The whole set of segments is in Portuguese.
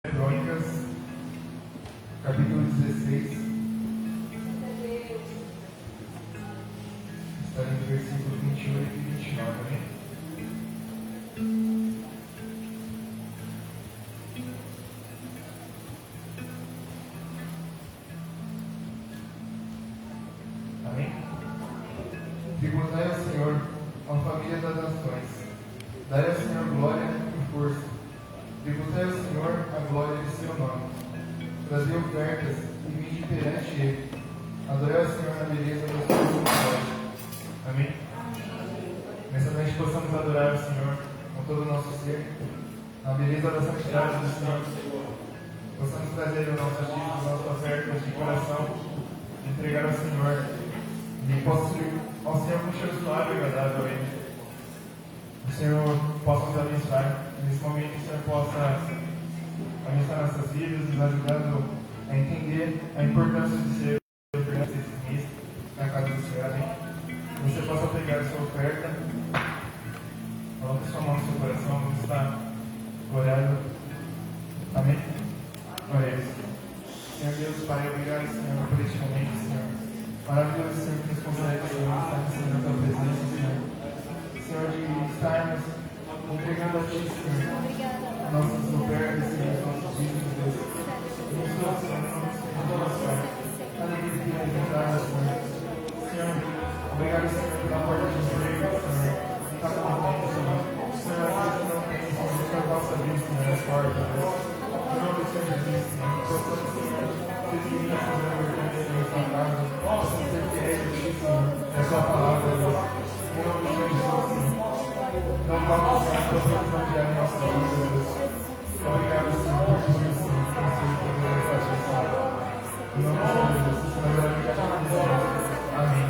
Crônicas, capítulo 16, está no versículo 28 e 29, amém? Amém? Tributai ao Senhor, a família das nações, dai ao Senhor glória e força. Tributai ao Senhor a glória de seu nome. Trazei ofertas e vinde perante Ele. Adorai ao Senhor na beleza da sua santidade. Amém? Nessa noite possamos adorar ao Senhor com todo o nosso ser, na beleza da santidade do Senhor. Possamos trazer o nosso dízimo, as nossas ofertas de coração, entregar ao Senhor. E possa ao Senhor com cheiro suave e agradável a Ele. O Senhor possa nos abençoar. Nesse momento, o Senhor possa abençoar nossas vidas, nos ajudando a entender a importância de ser dizimista na casa do Senhor. Amém? Você possa pegar a sua oferta, coloque sua mão no seu coração, vamos estar orando. Amém? Glória a Deus. Senhor Deus, Pai, obrigado, Senhor, por este momento, Senhor. Maravilhoso, Senhor, que nos concede, Senhor, estar na tua presença, Senhor. Senhor, de estarmos entregando a Ti, Senhor, nossas ofertas, Senhor, nossos dízimos, Deus. Nos todos, Senhor, nos todos, Pai. Alegria que apresentada, Senhor. Senhor, obrigado, Senhor, pela porta de emprego, Senhor. Está contente, Senhor. Senhor, às vezes não tem, Senhor, que eu possa abrir, Senhor, as portas, Deus. Em nome do Senhor Jesus, Senhor, possamos, Senhor, ser dignos, Senhor, Senhor, sua casa. Possamos ser fiéis a Ti, Senhor, é Sua palavra, Deus. Em nome do Senhor Jesus, Senhor. Não vamos a proteção diária em nossa vida, Deus. Obrigado, Senhor, por tudo, Senhor, que nós temos poder fazer, Senhor. Em nome do Senhor Jesus, Senhor, agora fica a Deus. Amém.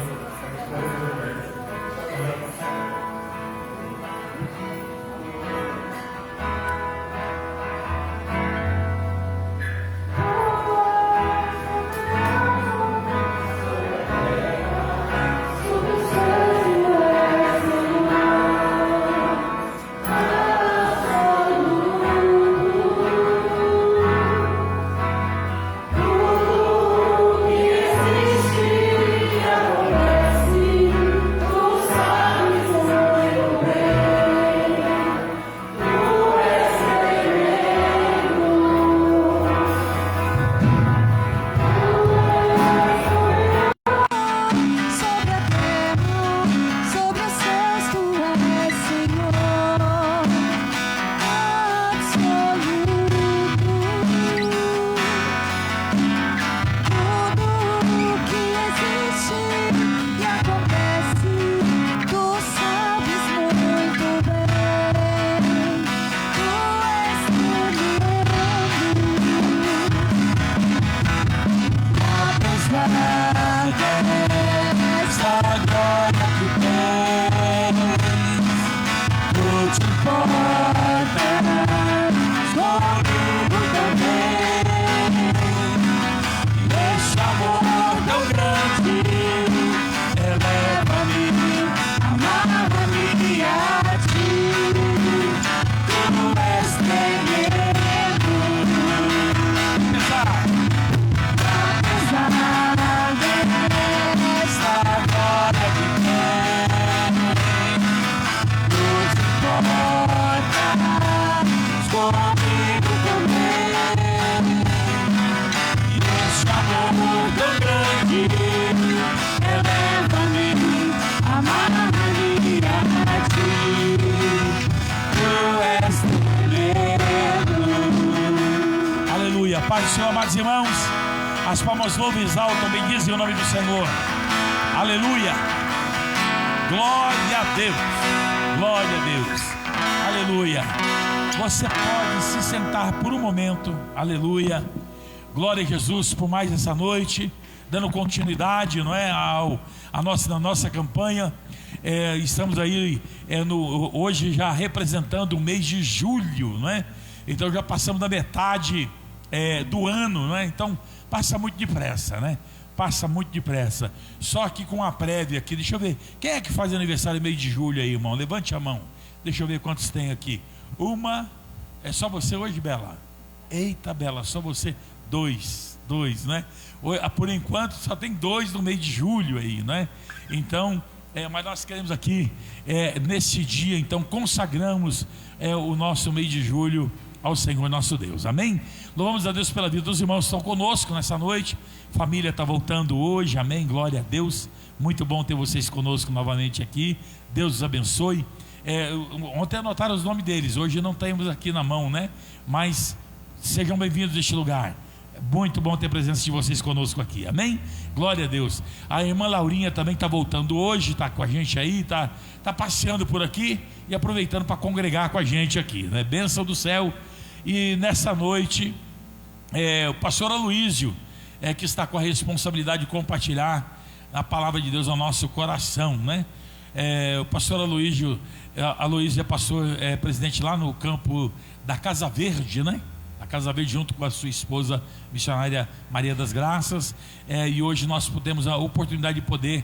Paz do Senhor, amados irmãos. As palmas louvam e exaltam, bendizem o nome do Senhor. Aleluia. Glória a Deus. Glória a Deus. Aleluia. Você pode se sentar por um momento. Aleluia. Glória a Jesus por mais essa noite, dando continuidade, não é, na nossa campanha. Estamos aí hoje já representando o mês de julho, não é? Então já passamos da metade do ano, não é? Então passa muito depressa, né? Passa muito depressa. Só que com a prévia aqui, deixa eu ver. Quem é que faz aniversário no mês de julho aí, irmão? Levante a mão. Deixa eu ver quantos tem aqui. Uma. É só você hoje, Bela? Eita, Bela, só você? Dois, né? Por enquanto só tem 2 no mês de julho aí, né? Então, mas nós queremos aqui, nesse dia, então, consagramos o nosso mês de julho ao Senhor nosso Deus, amém? Louvamos a Deus pela vida dos irmãos que estão conosco nessa noite. Família está voltando hoje, amém? Glória a Deus, muito bom ter vocês conosco novamente aqui. Deus os abençoe. Ontem anotaram os nomes deles, hoje não temos aqui na mão, né? Mas sejam bem-vindos a este lugar. Muito bom ter a presença de vocês conosco aqui, amém? Glória a Deus. A irmã Laurinha também está voltando hoje, está com a gente aí, está passeando por aqui e aproveitando para congregar com a gente aqui, né? Bênção do céu. E nessa noite, o pastor Aloísio, que está com a responsabilidade de compartilhar a palavra de Deus ao nosso coração, né? O pastor Aloísio é pastor, presidente lá no campo da Casa Verde, né? A Casa Verde, junto com a sua esposa missionária Maria das Graças, e hoje nós temos a oportunidade de poder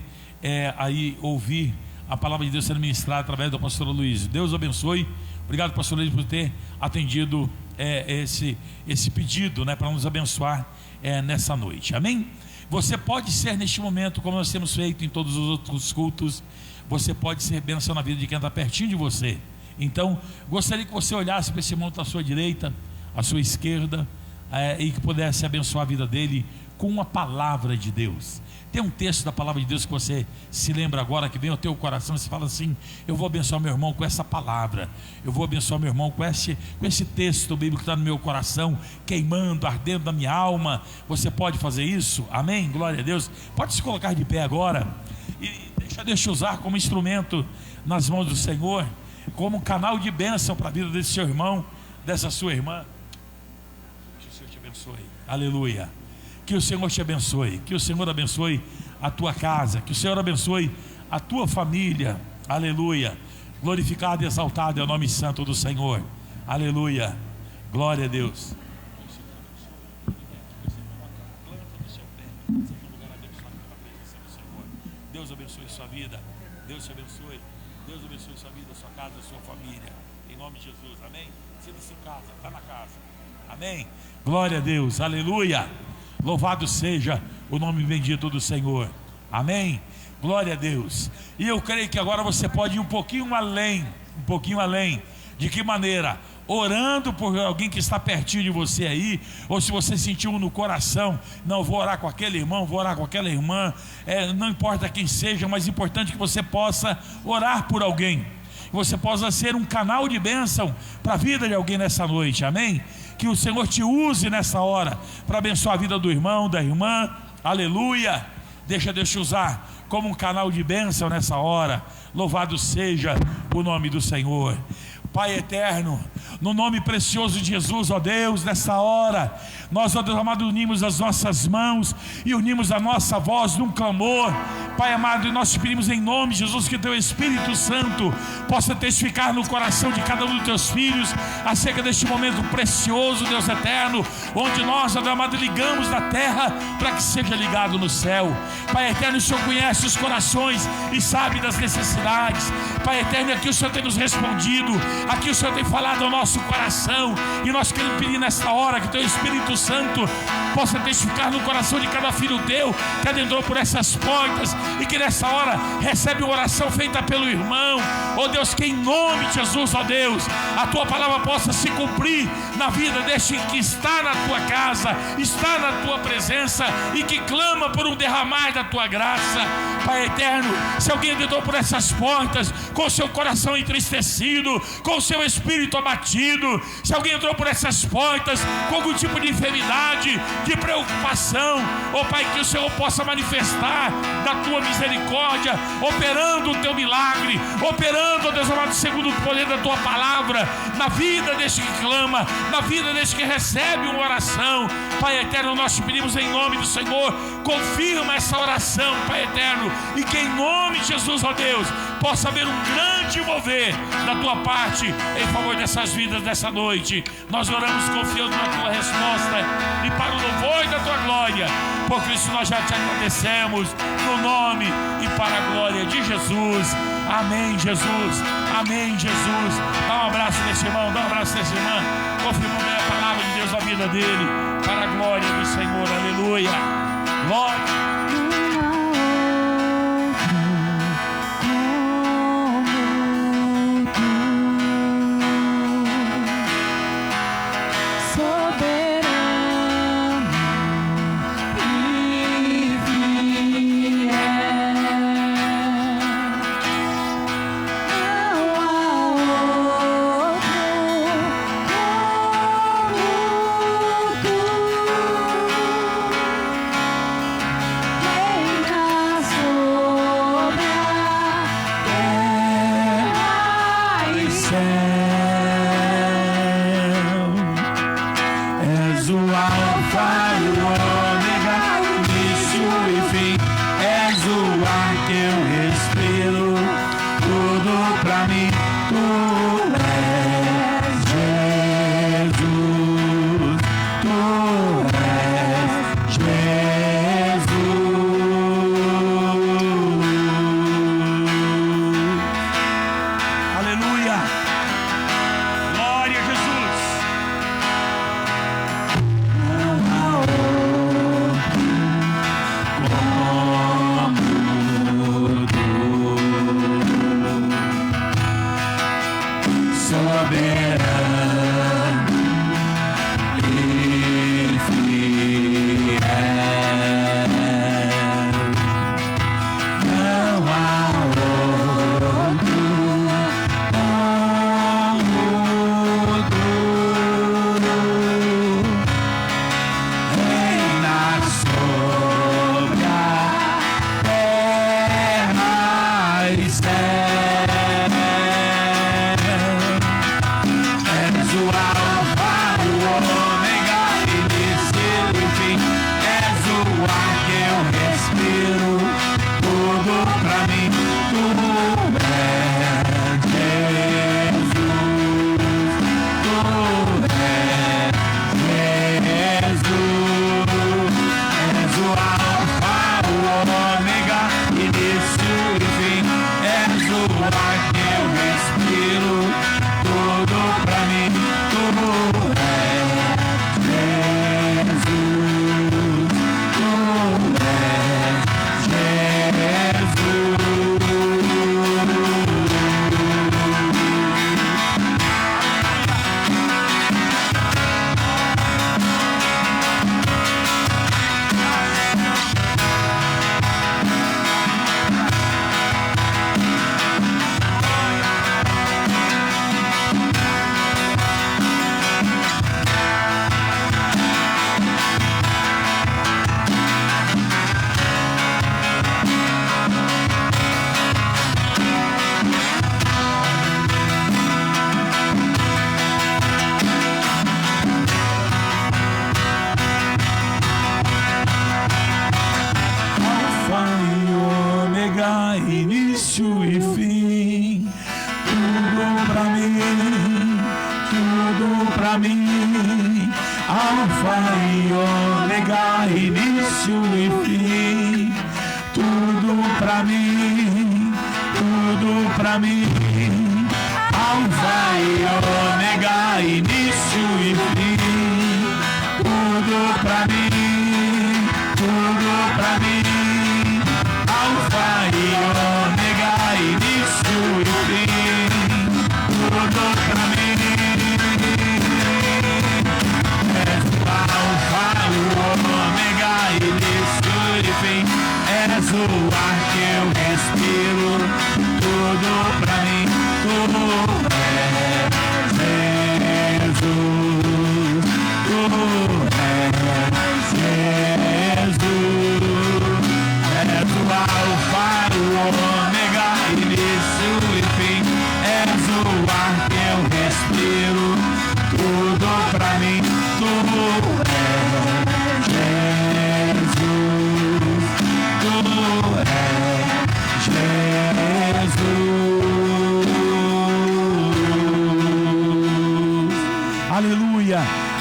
aí ouvir a palavra de Deus sendo ministrada através do pastor Aloísio. Deus abençoe. Obrigado, pastor Aloísio, por ter atendido esse pedido, né, para nos abençoar nessa noite, amém? Você pode ser neste momento, como nós temos feito em todos os outros cultos, você pode ser bênção na vida de quem está pertinho de você. Então, gostaria que você olhasse para esse irmão à sua direita, à sua esquerda, e que pudesse abençoar a vida dele com uma palavra de Deus. Tem um texto da palavra de Deus que você se lembra agora, que vem ao teu coração, e você fala assim: eu vou abençoar meu irmão com essa palavra, eu vou abençoar meu irmão com esse texto bíblico que está no meu coração, queimando, ardendo na minha alma. Você pode fazer isso? Amém? Glória a Deus. Pode se colocar de pé agora e deixa usar como instrumento nas mãos do Senhor, como um canal de bênção para a vida desse seu irmão, dessa sua irmã. Que o Senhor te abençoe. Aleluia. Que o Senhor te abençoe, que o Senhor abençoe a tua casa, que o Senhor abençoe a tua família. Aleluia. Glorificado e exaltado é o nome santo do Senhor. Aleluia. Glória a Deus. Deus abençoe sua vida. Deus te abençoe. Deus abençoe sua vida, sua casa, sua família. Em nome de Jesus, amém? Sinta-se em casa, está na casa. Amém? Glória a Deus, aleluia. Louvado seja o nome bendito do Senhor. Amém? Glória a Deus. E eu creio que agora você pode ir um pouquinho além. De que maneira? Orando por alguém que está pertinho de você aí, ou se você sentiu no coração: não, vou orar com aquele irmão, vou orar com aquela irmã, não importa quem seja, mas é importante que você possa orar por alguém, você possa ser um canal de bênção para a vida de alguém nessa noite, amém? Que o Senhor te use nessa hora para abençoar a vida do irmão, da irmã, aleluia. Deixa Deus te usar como um canal de bênção nessa hora. Louvado seja o nome do Senhor. Pai eterno, no nome precioso de Jesus, ó Deus, nessa hora, nós, ó Deus amado, unimos as nossas mãos e unimos a nossa voz num clamor. Pai amado, e nós te pedimos em nome de Jesus que teu Espírito Santo possa testificar no coração de cada um dos teus filhos acerca deste momento precioso, Deus eterno, onde nós, ó Deus amado, ligamos na terra para que seja ligado no céu. Pai eterno, o Senhor conhece os corações e sabe das necessidades. Pai eterno, aqui o Senhor tem nos respondido, aqui o Senhor tem falado ao nosso coração, e nós queremos pedir nesta hora que teu Espírito Santo possa testificar no coração de cada filho teu que adentrou por essas portas e que nessa hora recebe uma oração feita pelo irmão. Ó Deus, que em nome de Jesus, ó Deus, a tua palavra possa se cumprir na vida deste que está na tua casa, está na tua presença e que clama por um derramar da tua graça. Pai eterno, se alguém adentrou por essas portas com o seu coração entristecido, com o seu espírito abatido, se alguém entrou por essas portas com algum tipo de enfermidade, de preocupação, ó Pai, que o Senhor possa manifestar da tua misericórdia, operando o teu milagre, operando, ó Deus amado, segundo o poder da tua palavra, na vida deste que clama, na vida deste que recebe uma oração. Pai eterno, nós te pedimos em nome do Senhor, confirma essa oração, Pai eterno, e que em nome de Jesus, ó Deus, possa haver um grande mover da tua parte em favor dessas vidas dessa noite. Nós oramos confiando na tua resposta e para o louvor da tua glória, Por Cristo nós já te agradecemos, no nome e para a glória de Jesus. Amém, Jesus. Amém, Jesus. Dá um abraço nesse irmão, dá um abraço nessa irmã, confirmando a palavra de Deus na vida dele, para a glória do Senhor. Aleluia. Glória.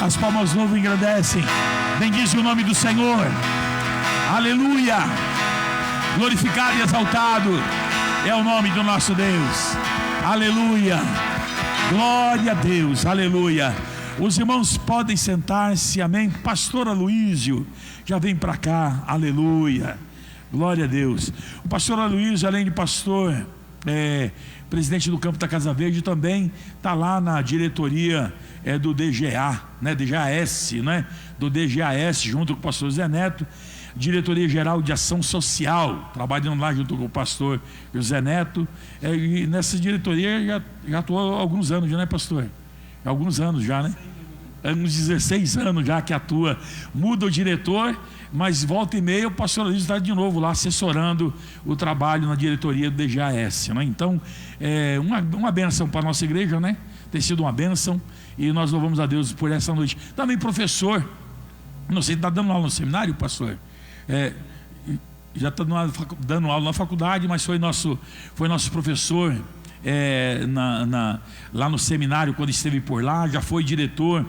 As palmas louvam e agradecem. Bendize o nome do Senhor. Aleluia. Glorificado e exaltado é o nome do nosso Deus. Aleluia. Glória a Deus. Aleluia. Os irmãos podem sentar-se, amém. Pastor Aloísio já vem para cá. Aleluia. Glória a Deus. O pastor Aloísio, além de pastor, presidente do Campo da Casa Verde, também está lá na diretoria do DGA, né? DGAS, né? Do DGAS, junto com o pastor Zé Neto, Diretoria Geral de Ação Social, trabalhando lá junto com o pastor José Neto. E nessa diretoria já atuou há alguns anos, já, né, pastor? Alguns anos já, né? Uns 16 anos já que atua. Muda o diretor, mas volta e meia o pastor Luiz está de novo lá assessorando o trabalho na diretoria do DGAS, né? Então, uma bênção para a nossa igreja, né? Tem sido uma bênção e nós louvamos a Deus por essa noite. Também professor, não sei, está dando aula no seminário, pastor? Já está dando aula na faculdade, mas foi nosso professor lá no seminário quando esteve por lá. Já foi diretor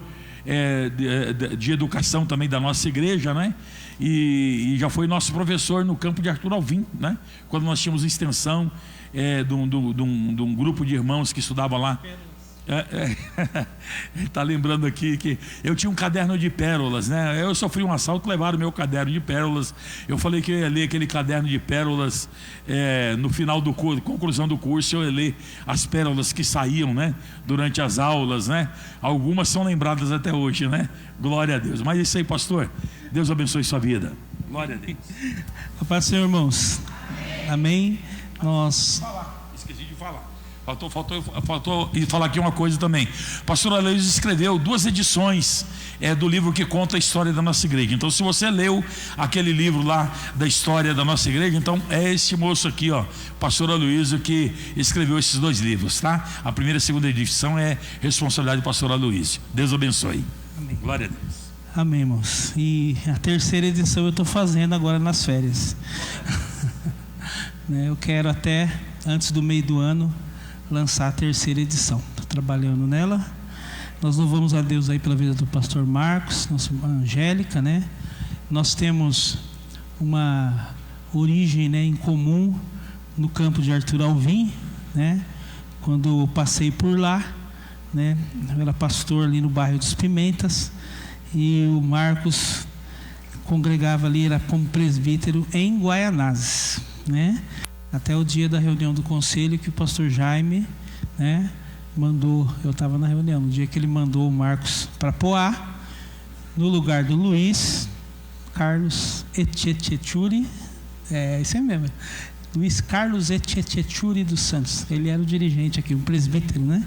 de educação também da nossa igreja, né? E já foi nosso professor no campo de Arthur Alvim, né? Quando nós tínhamos extensão de um grupo de irmãos que estudava lá. Está lembrando aqui que eu tinha um caderno de pérolas, né? Eu sofri um assalto, levaram meu caderno de pérolas. Eu falei que eu ia ler aquele caderno de pérolas no final do curso, conclusão do curso. Eu ia ler as pérolas que saíam, né? Durante as aulas, né? Algumas são lembradas até hoje, né? Glória a Deus. Mas é isso aí, pastor. Deus abençoe sua vida. Glória a Deus. A paz do Senhor, irmãos. Amém. Esqueci de falar. Faltou falar aqui uma coisa também. Pastor Aloísio escreveu 2 edições do livro que conta a história da nossa igreja. Então, se você leu aquele livro lá da história da nossa igreja, então é esse moço aqui, ó, Pastor Aloísio, que escreveu esses 2 livros, tá? A primeira e a segunda edição é responsabilidade do pastor Aloísio. Deus abençoe. Amém. Glória a Deus. Amém, irmãos. E a terceira edição eu estou fazendo agora nas férias. Eu quero até antes do meio do ano lançar a terceira edição. Estou trabalhando nela. Nós louvamos a Deus aí pela vida do pastor Marcos, nossa irmã Angélica, né? Nós temos uma origem, né, em comum no campo de Arthur Alvim, né? Quando eu passei por lá, né? Eu era pastor ali no bairro dos Pimentas e o Marcos congregava ali, era como presbítero em Guaianazes, né? Até o dia da reunião do conselho que o pastor Jaime, né, mandou, eu estava na reunião, no dia que ele mandou o Marcos para Poá, no lugar do Luiz Carlos Etchechechuri, isso aí mesmo, Luiz Carlos Etchechechuri dos Santos, ele era o dirigente aqui, um presbítero, né?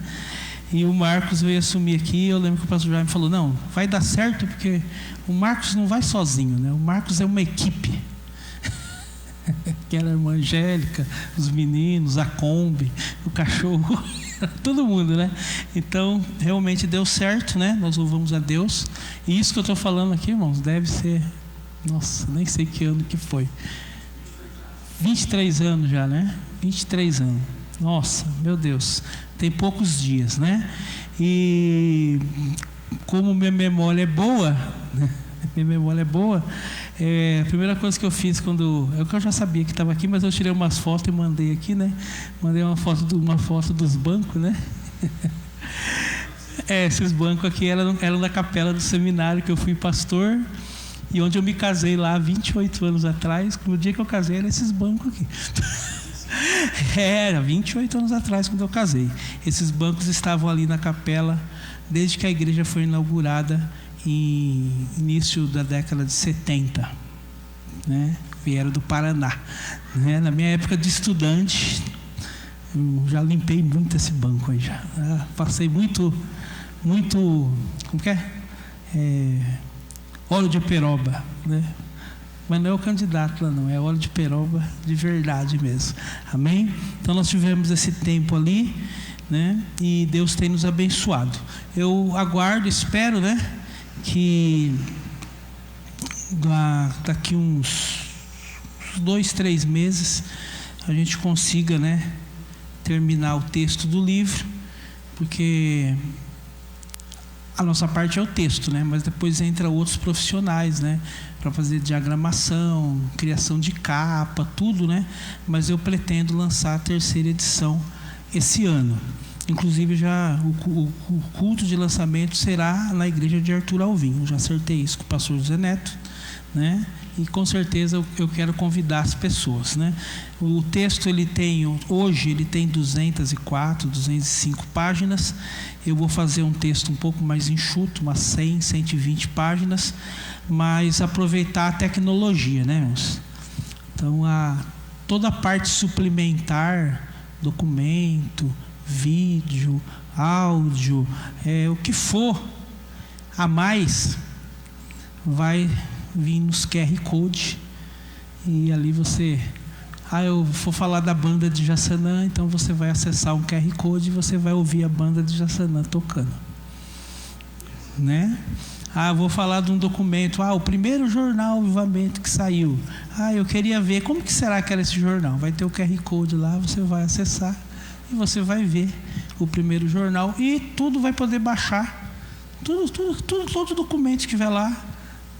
E o Marcos veio assumir aqui. Eu lembro que o pastor Jaime falou: não, vai dar certo porque o Marcos não vai sozinho, né? O Marcos é uma equipe. Que era a irmã Angélica, os meninos, a Kombi, o cachorro, todo mundo, né? Então, realmente deu certo, né? Nós louvamos a Deus. E isso que eu estou falando aqui, irmãos, deve ser, nossa, nem sei que ano que foi. 23 anos já, né? 23 anos. Nossa, meu Deus, tem poucos dias, né? E como minha memória é boa, né? Minha memória é boa. A primeira coisa que eu fiz quando... É o que eu já sabia que estava aqui, mas eu tirei umas fotos e mandei aqui, né? Mandei uma foto dos bancos, né? Esses bancos aqui eram da capela do seminário que eu fui pastor e onde eu me casei lá 28 anos atrás. No dia que eu casei, eram esses bancos aqui. Era 28 anos atrás quando eu casei. Esses bancos estavam ali na capela desde que a igreja foi inaugurada em início da década de 70, né? Vieram do Paraná, né? Na minha época de estudante, eu já limpei muito esse banco aí já. Passei muito, como que é? Óleo de peroba, né? Mas não é o candidato lá não, é óleo de peroba de verdade mesmo. Amém? Então nós tivemos esse tempo ali, né? E Deus tem nos abençoado. Eu aguardo, espero, né, que daqui uns 2, 3 meses a gente consiga, né, terminar o texto do livro, porque A nossa parte é o texto, né? Mas depois entra outros profissionais, né? Para fazer diagramação, criação de capa, tudo, né? Mas eu pretendo lançar a 3ª edição esse ano. Inclusive, já o culto de lançamento será na igreja de Arthur Alvim. Eu já acertei isso com o pastor José Neto, né? E com certeza eu quero convidar as pessoas, né? O texto hoje ele tem 204, 205 páginas. Eu vou fazer um texto um pouco mais enxuto, umas 100, 120 páginas, mas aproveitar a tecnologia, né, irmãos? Então, toda a parte suplementar, documento, vídeo, áudio, o que for a mais, vai vir nos QR Code, e ali você... eu vou falar da banda de Jaçanã, então você vai acessar um QR Code e você vai ouvir a banda de Jaçanã tocando, né? Eu vou falar de um documento, o primeiro jornal Avivamento que saiu. Eu queria ver, como que será que era esse jornal? Vai ter o QR Code lá, você vai acessar e você vai ver o primeiro jornal, e tudo vai poder baixar, todo documento que tiver lá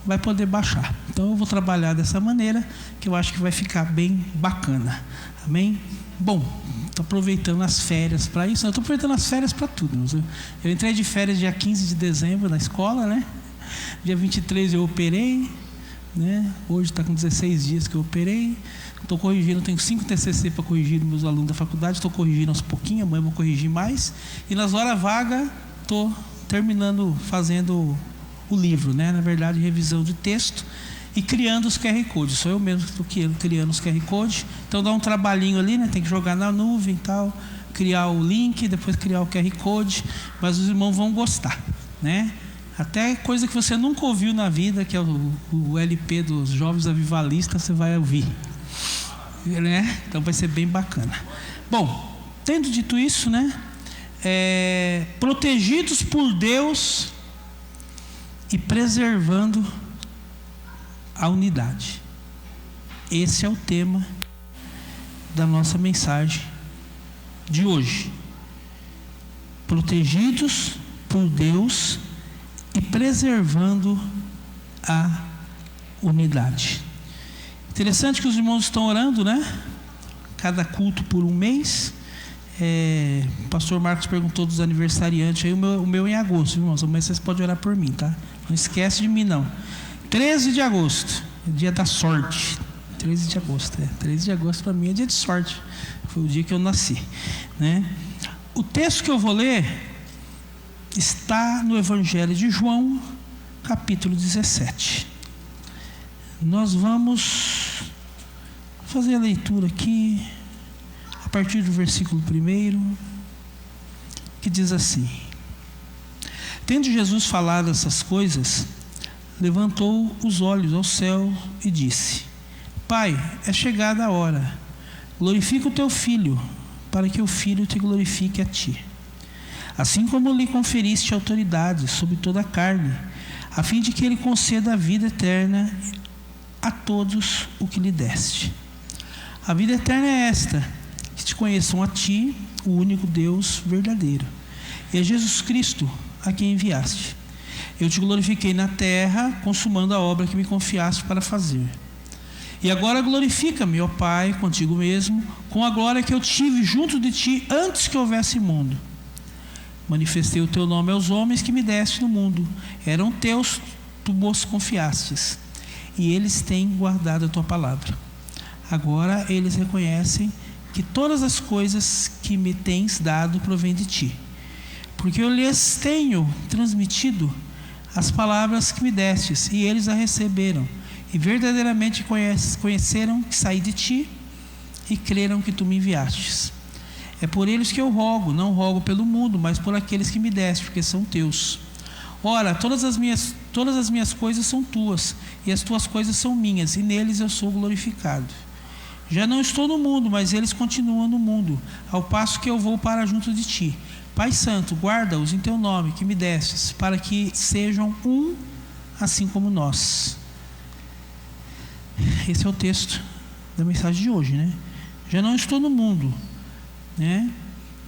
vai poder baixar. Então eu vou trabalhar dessa maneira, que eu acho que vai ficar bem bacana. Amém? Bom, estou aproveitando as férias para isso. Eu estou aproveitando as férias para tudo. Eu entrei de férias dia 15 de dezembro na escola, né? Dia 23 eu operei, né? Hoje está com 16 dias que eu operei. Estou corrigindo, tenho 5 TCC para corrigir meus alunos da faculdade. Estou corrigindo aos pouquinhos, amanhã vou corrigir mais. E nas horas vagas, estou terminando, fazendo o livro, né? Na verdade, revisão de texto e criando os QR Codes. Sou eu mesmo que estou criando os QR Codes. Então dá um trabalhinho ali, né? Tem que jogar na nuvem e tal, criar o link, depois criar o QR Code. Mas os irmãos vão gostar, né? Até coisa que você nunca ouviu na vida, que é o LP dos Jovens Avivalistas, você vai ouvir, né? Então vai ser bem bacana. Bom, tendo dito isso, né? Protegidos por Deus e preservando a unidade. Esse é o tema da nossa mensagem de hoje. Protegidos por Deus e preservando a unidade. Interessante que os irmãos estão orando, né? Cada culto por um mês. O pastor Marcos perguntou dos aniversariantes aí, o meu em agosto, irmãos, mas vocês podem orar por mim, tá? Não esquece de mim, não. 13 de agosto, dia da sorte. 13 de agosto, 13 de agosto para mim é dia de sorte. Foi o dia que eu nasci, né? O texto que eu vou ler está no Evangelho de João, capítulo 17. Nós vamos fazer a leitura aqui, a partir do versículo 1, que diz assim: Tendo Jesus falado essas coisas, levantou os olhos ao céu e disse: Pai, é chegada a hora, glorifica o teu Filho, para que o Filho te glorifique a ti. Assim como lhe conferiste autoridade sobre toda a carne, a fim de que ele conceda a vida eterna a todos o que lhe deste. A vida eterna é esta: que te conheçam a ti, o único Deus verdadeiro, e a Jesus Cristo, a quem enviaste. Eu te glorifiquei na terra, consumando a obra que me confiaste para fazer. E agora glorifica-me, ó Pai, contigo mesmo, com a glória que eu tive junto de ti antes que houvesse mundo. Manifestei o teu nome aos homens que me deste no mundo. Eram teus, tu os confiastes, e eles têm guardado a tua palavra. Agora eles reconhecem que todas as coisas que me tens dado provêm de ti, porque eu lhes tenho transmitido as palavras que me destes, e eles a receberam, e verdadeiramente conheceram que saí de ti, e creram que tu me enviastes. É por eles que eu rogo, não rogo pelo mundo, mas por aqueles que me deste, porque são teus. Ora, todas as minhas coisas são tuas, e as tuas coisas são minhas, e neles eu sou glorificado. Já não estou no mundo, mas eles continuam no mundo, ao passo que eu vou para junto de ti. Pai Santo, guarda-os em teu nome, que me destes, para que sejam um, assim como nós. Esse é o texto da mensagem de hoje, né? Já não estou no mundo, né?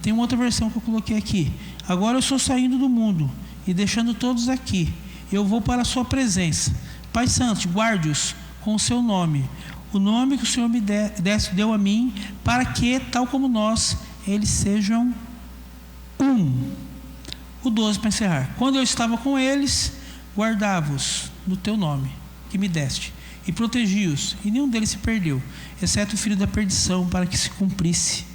Tem uma outra versão que eu coloquei aqui: agora eu estou saindo do mundo, e deixando todos aqui, eu vou para a sua presença. Pai Santo, guarde-os com o seu nome, o nome que o Senhor me deu a mim, para que, tal como nós, eles sejam um. O 12 para encerrar. Quando eu estava com eles, guardava-os no teu nome, que me deste, e protegi-os, e nenhum deles se perdeu, exceto o filho da perdição, para que se cumprisse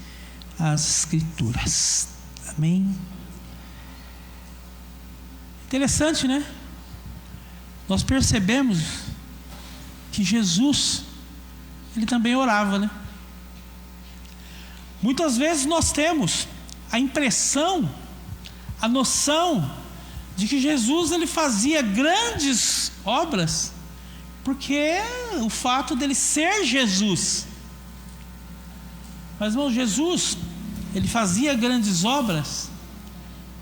as Escrituras. Amém. Interessante, né? Nós percebemos que Jesus, ele também orava, né? Muitas vezes nós temos a impressão, a noção de que Jesus, ele fazia grandes obras porque o fato dele ser Jesus. Mas, irmão, Jesus, ele fazia grandes obras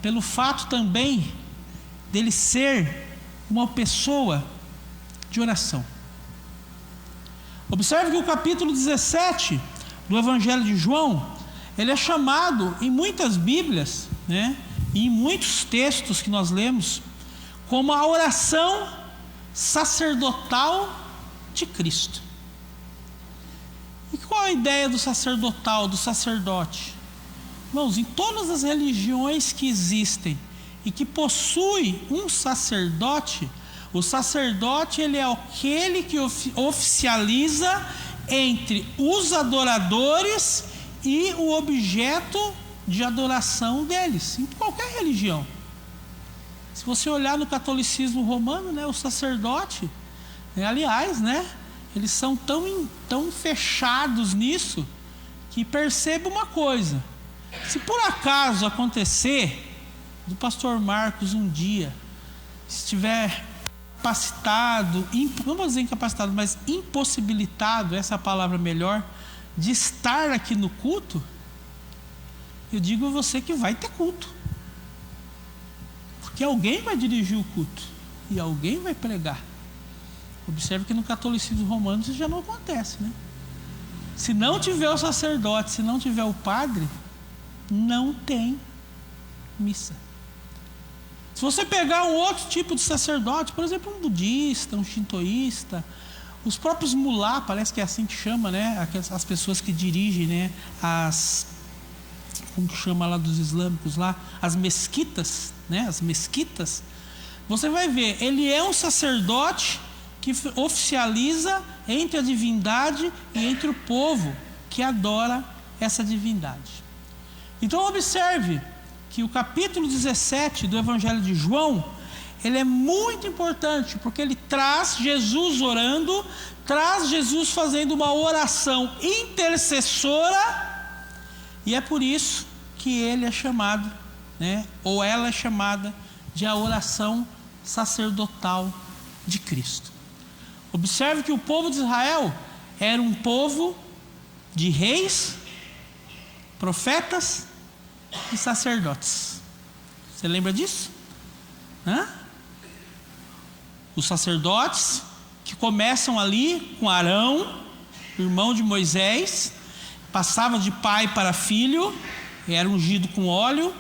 pelo fato também dele ser uma pessoa de oração. Observe que o capítulo 17 do Evangelho de João, ele é chamado em muitas Bíblias, né, e em muitos textos que nós lemos, como a oração sacerdotal de Cristo. E qual a ideia do sacerdotal, do sacerdote? Irmãos, em todas as religiões que existem e que possui um sacerdote, o sacerdote, ele é aquele que oficializa entre os adoradores e o objeto de adoração deles, em qualquer religião. Se você olhar no catolicismo romano, né, o sacerdote, aliás, né, eles são tão fechados nisso, que perceba uma coisa: se por acaso acontecer do pastor Marcos um dia estiver incapacitado, não vou dizer incapacitado, mas impossibilitado, essa é a palavra melhor, de estar aqui no culto, eu digo a você que vai ter culto, porque alguém vai dirigir o culto e alguém vai pregar. Observe que no catolicismo romano isso já não acontece, né? Se não tiver o sacerdote, se não tiver o padre, não tem missa. Se você pegar um outro tipo de sacerdote, por exemplo, um budista, um shintoísta, os próprios mulá, parece que é assim que chama, né? As pessoas que dirigem, né? Como que chama lá dos islâmicos lá? As mesquitas, né? As mesquitas. Você vai ver, ele é um sacerdote que oficializa entre a divindade e entre o povo que adora essa divindade. Então observe que o capítulo 17 do Evangelho de João, ele é muito importante, porque ele traz Jesus orando, traz Jesus fazendo uma oração intercessora, e é por isso que ele é chamado, né, ou ela é chamada de a oração sacerdotal de Cristo. Observe que o povo de Israel era um povo de reis, profetas e sacerdotes. Você lembra disso? Os sacerdotes que começam ali com Arão, irmão de Moisés, passavam de pai para filho, era ungido com óleo.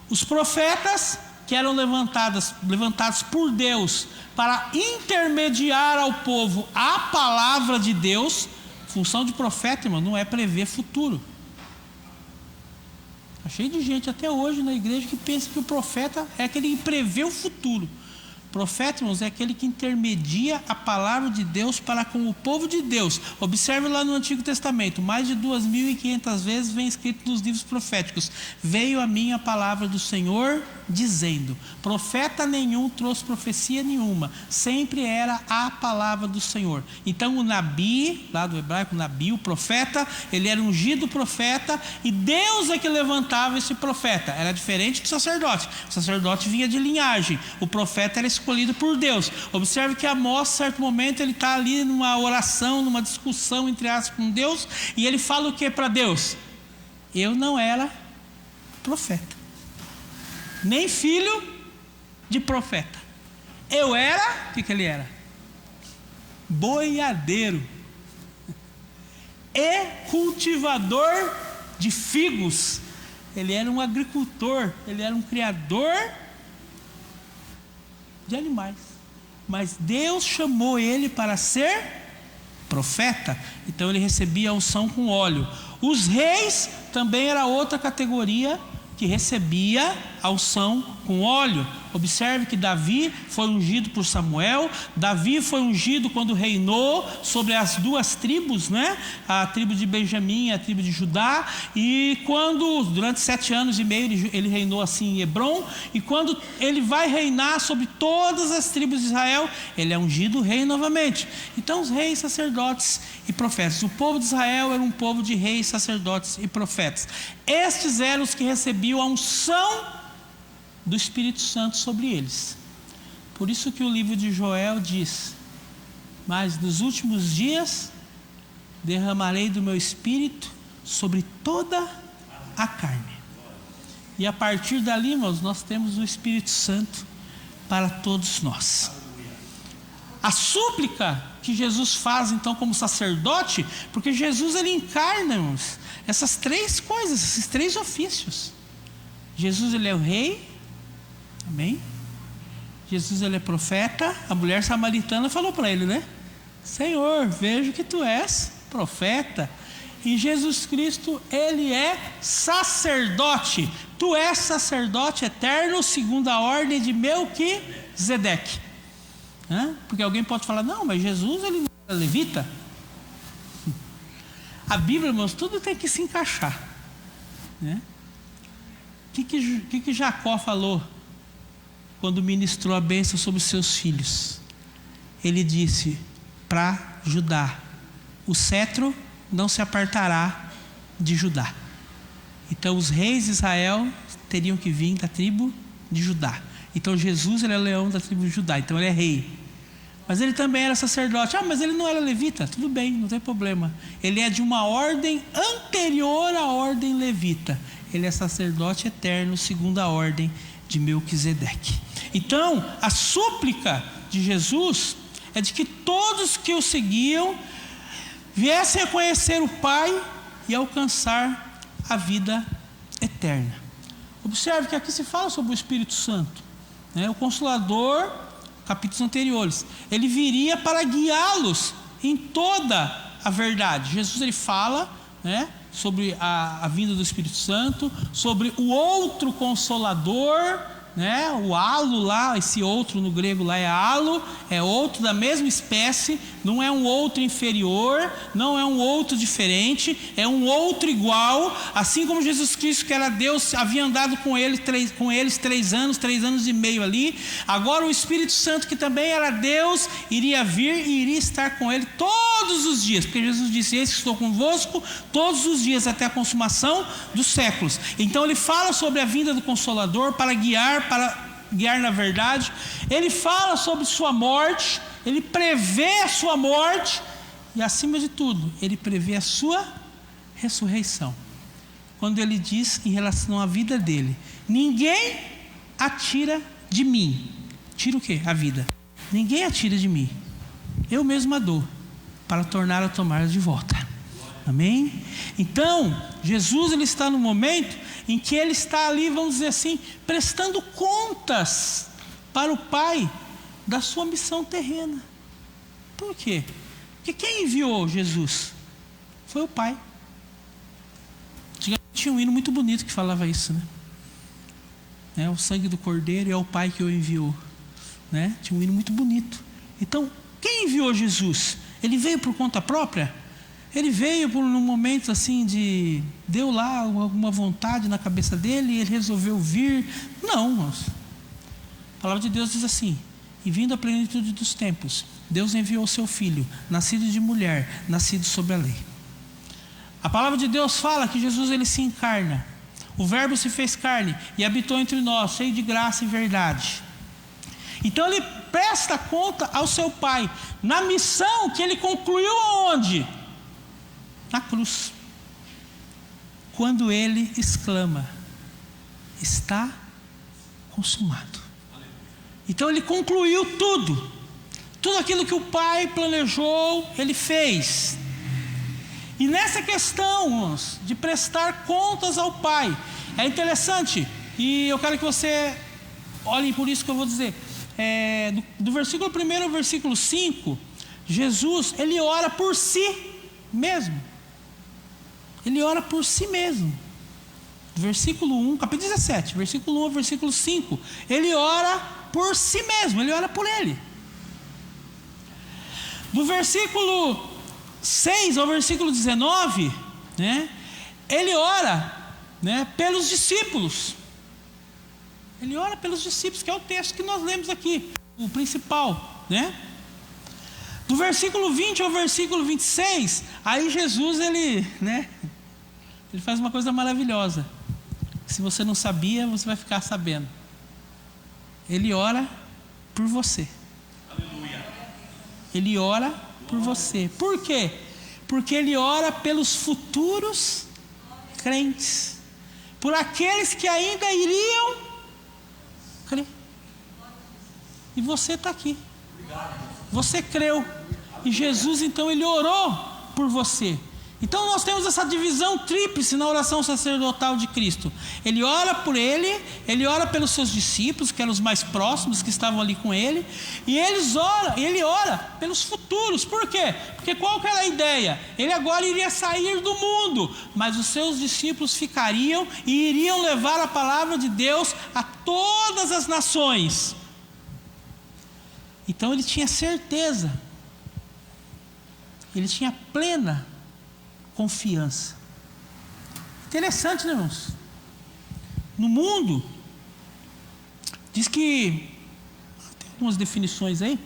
Os profetas que eram levantados por Deus para intermediar ao povo a palavra de Deus. Função de profeta, irmão, não é prever futuro. Está cheio de gente até hoje na igreja que pensa que o profeta é aquele que prevê o futuro. Profeta, irmãos, é aquele que intermedia a palavra de Deus para com o povo de Deus. Observe lá no Antigo Testamento, mais de 2.500 vezes vem escrito nos livros proféticos: veio a mim a palavra do Senhor dizendo. Profeta nenhum trouxe profecia nenhuma, sempre era a palavra do Senhor. Então o Nabi, lá do hebraico Nabi, o profeta, ele era ungido profeta, e Deus é que levantava esse profeta. Era diferente do sacerdote. O sacerdote vinha de linhagem, o profeta era escolhido por Deus. Observe que Amós, em certo momento, ele está ali numa oração, numa discussão entre aspas com Deus, e ele fala o que para Deus? Eu não era profeta, nem filho de profeta. Eu era, o que ele era? Boiadeiro e cultivador de figos. Ele era um agricultor, ele era um criador de animais. Mas Deus chamou ele para ser profeta. Então ele recebia a unção com óleo. Os reis também era outra categoria que recebia a unção com óleo. Observe que Davi foi ungido por Samuel. Davi foi ungido quando reinou sobre as duas tribos, né? A tribo de Benjamim e a tribo de Judá. E quando, durante 7 anos e meio, ele reinou assim em Hebrom. E quando ele vai reinar sobre todas as tribos de Israel, ele é ungido rei novamente. Então os reis, sacerdotes e profetas. O povo de Israel era um povo de reis, sacerdotes e profetas. Estes eram os que recebiam a unção do Espírito Santo sobre eles. Por isso que o livro de Joel diz: mas nos últimos dias derramarei do meu Espírito sobre toda a carne. E a partir dali, irmãos, nós temos o Espírito Santo para todos nós. A súplica que Jesus faz então como sacerdote, porque Jesus ele encarna, irmãos, essas 3 coisas, esses 3 ofícios. Jesus ele é o rei, amém? Jesus ele é profeta. A mulher samaritana falou para ele, né? Senhor, vejo que tu és profeta. E Jesus Cristo ele é sacerdote. Tu és sacerdote eterno segundo a ordem de Melquisedeque. Porque alguém pode falar: não, mas Jesus ele não era levita. A Bíblia, irmãos, tudo tem que se encaixar, né? O que Jacó falou quando ministrou a bênção sobre os seus filhos? Ele disse para Judá: o cetro não se apartará de Judá. Então os reis de Israel teriam que vir da tribo de Judá. Então Jesus ele é leão da tribo de Judá, então ele é rei. Mas ele também era sacerdote. Mas ele não era levita. Tudo bem, não tem problema. Ele é de uma ordem anterior à ordem levita. Ele é sacerdote eterno segundo a ordem de Melquisedeque. Então, a súplica de Jesus é de que todos que o seguiam viessem a conhecer o Pai e alcançar a vida eterna. Observe que aqui se fala sobre o Espírito Santo, né? O Consolador, capítulos anteriores, ele viria para guiá-los em toda a verdade. Jesus ele fala, né, sobre a vinda do Espírito Santo, sobre o outro Consolador, né, o halo lá, esse outro no grego lá é halo, é outro da mesma espécie, não é um outro inferior, não é um outro diferente, é um outro igual, assim como Jesus Cristo, que era Deus, havia andado com eles 3 anos e meio ali. Agora o Espírito Santo, que também era Deus, iria vir e iria estar com ele todos os dias, porque Jesus disse: eis que estou convosco todos os dias até a consumação dos séculos. Então ele fala sobre a vinda do Consolador para guiar na verdade. Ele fala sobre sua morte, ele prevê a sua morte e, acima de tudo, ele prevê a sua ressurreição. Quando ele diz em relação à vida dele: ninguém atira de mim. Tira o quê? A vida. Ninguém atira de mim, eu mesmo a dou, para tornar a tomar de volta. Amém? Então, Jesus ele está no momento em que ele está ali, vamos dizer assim, prestando contas para o Pai da sua missão terrena. Por quê? Porque quem enviou Jesus foi o Pai. Tinha um hino muito bonito que falava isso, né? O sangue do Cordeiro é o Pai que o enviou, né? Tinha um hino muito bonito. Então, quem enviou Jesus? Ele veio por conta própria? Ele veio por um momento assim de... deu lá alguma vontade na cabeça dele e ele resolveu vir? Não, irmãos. A palavra de Deus diz assim: e vindo a plenitude dos tempos, Deus enviou o seu Filho, nascido de mulher, nascido sob a lei. A palavra de Deus fala que Jesus ele se encarna. O Verbo se fez carne e habitou entre nós, cheio de graça e verdade. Então ele presta conta ao seu Pai na missão que ele concluiu aonde? Na cruz, quando ele exclama: está consumado. Então ele concluiu tudo aquilo que o Pai planejou, ele fez. E nessa questão, irmãos, de prestar contas ao Pai, é interessante, e eu quero que você olhe por isso que eu vou dizer. do versículo 1 ao versículo 5, Jesus, ele ora por si mesmo. Ele ora por si mesmo. Versículo 1, capítulo 17, versículo 1 ao versículo 5, ele ora por si mesmo, ele ora por ele. Do versículo 6 ao versículo 19, né, ele ora, né, pelos discípulos. Ele ora pelos discípulos, que é o texto que nós lemos aqui, o principal, né? Do versículo 20 ao versículo 26, aí Jesus, ele faz uma coisa maravilhosa. Se você não sabia, você vai ficar sabendo. Ele ora por você. Aleluia. Ele ora por você. Por quê? Porque ele ora pelos futuros crentes, por aqueles que ainda iriam crer. E você está aqui. Você creu. E Jesus, então, ele orou por você. Então nós temos essa divisão tríplice na oração sacerdotal de Cristo. Ele ora por ele, ele ora pelos seus discípulos, que eram os mais próximos, que estavam ali com ele, e ele ora pelos futuros. Por quê? Porque qual que era a ideia? Ele agora iria sair do mundo, mas os seus discípulos ficariam e iriam levar a palavra de Deus a todas as nações. Então ele tinha certeza, ele tinha plena confiança. Interessante, né, irmãos? No mundo, diz que tem algumas definições aí,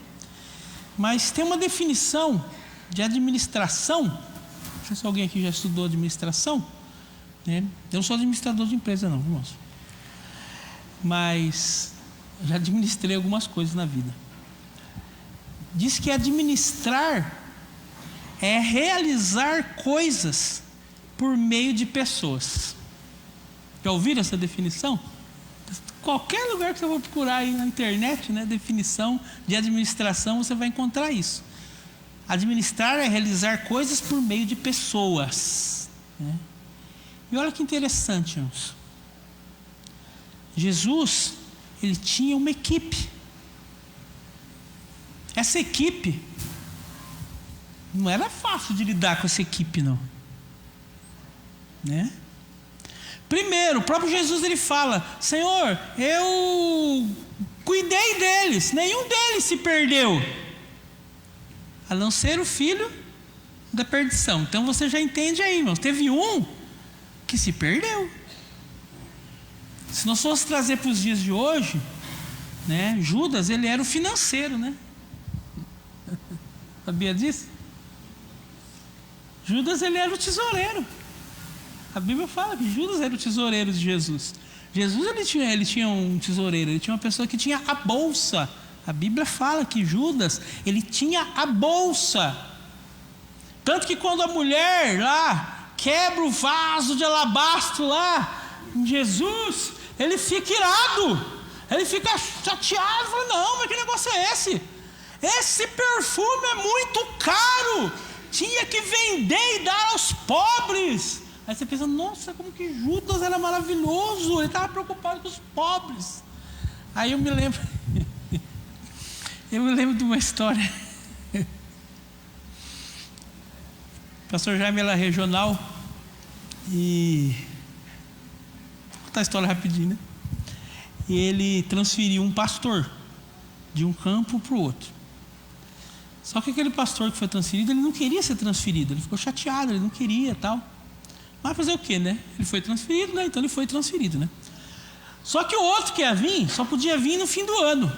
mas tem uma definição de administração. Não sei se alguém aqui já estudou administração, né? Eu não sou administrador de empresa, não, irmãos, mas já administrei algumas coisas na vida. Diz que administrar é realizar coisas por meio de pessoas. Já ouviram essa definição? Qualquer lugar que você for procurar aí na internet, né, definição de administração, você vai encontrar isso. Administrar é realizar coisas por meio de pessoas, né? E olha que interessante, irmãos. Jesus, ele tinha uma equipe. Essa equipe, não era fácil de lidar com essa equipe, não, né? Primeiro, o próprio Jesus, ele fala: Senhor, eu cuidei deles, nenhum deles se perdeu, a não ser o filho da perdição. Então você já entende aí, irmãos, teve um que se perdeu. Se nós fosse trazer para os dias de hoje, né, Judas, ele era o financeiro, né? Sabia disso? Judas, ele era o tesoureiro. A Bíblia fala que Judas era o tesoureiro de Jesus. Jesus, ele tinha um tesoureiro, ele tinha uma pessoa que tinha a bolsa. A Bíblia fala que Judas, ele tinha a bolsa. Tanto que quando a mulher lá quebra o vaso de alabastro lá em Jesus, ele fica irado, ele fica chateado, fala: não, mas que negócio é esse? Esse perfume é muito caro, tinha que vender e dar aos pobres. Aí você pensa: nossa, como que Judas era maravilhoso, ele estava preocupado com os pobres. Aí eu me lembro de uma história. O pastor Jaime era regional, e vou contar a história rapidinho, né? E ele transferiu um pastor de um campo para o outro. Só que aquele pastor que foi transferido, ele não queria ser transferido, ele ficou chateado, ele não queria, tal. Mas fazer o quê, né? Ele foi transferido, né? Então ele foi transferido, né? Só que o outro que ia vir, só podia vir no fim do ano.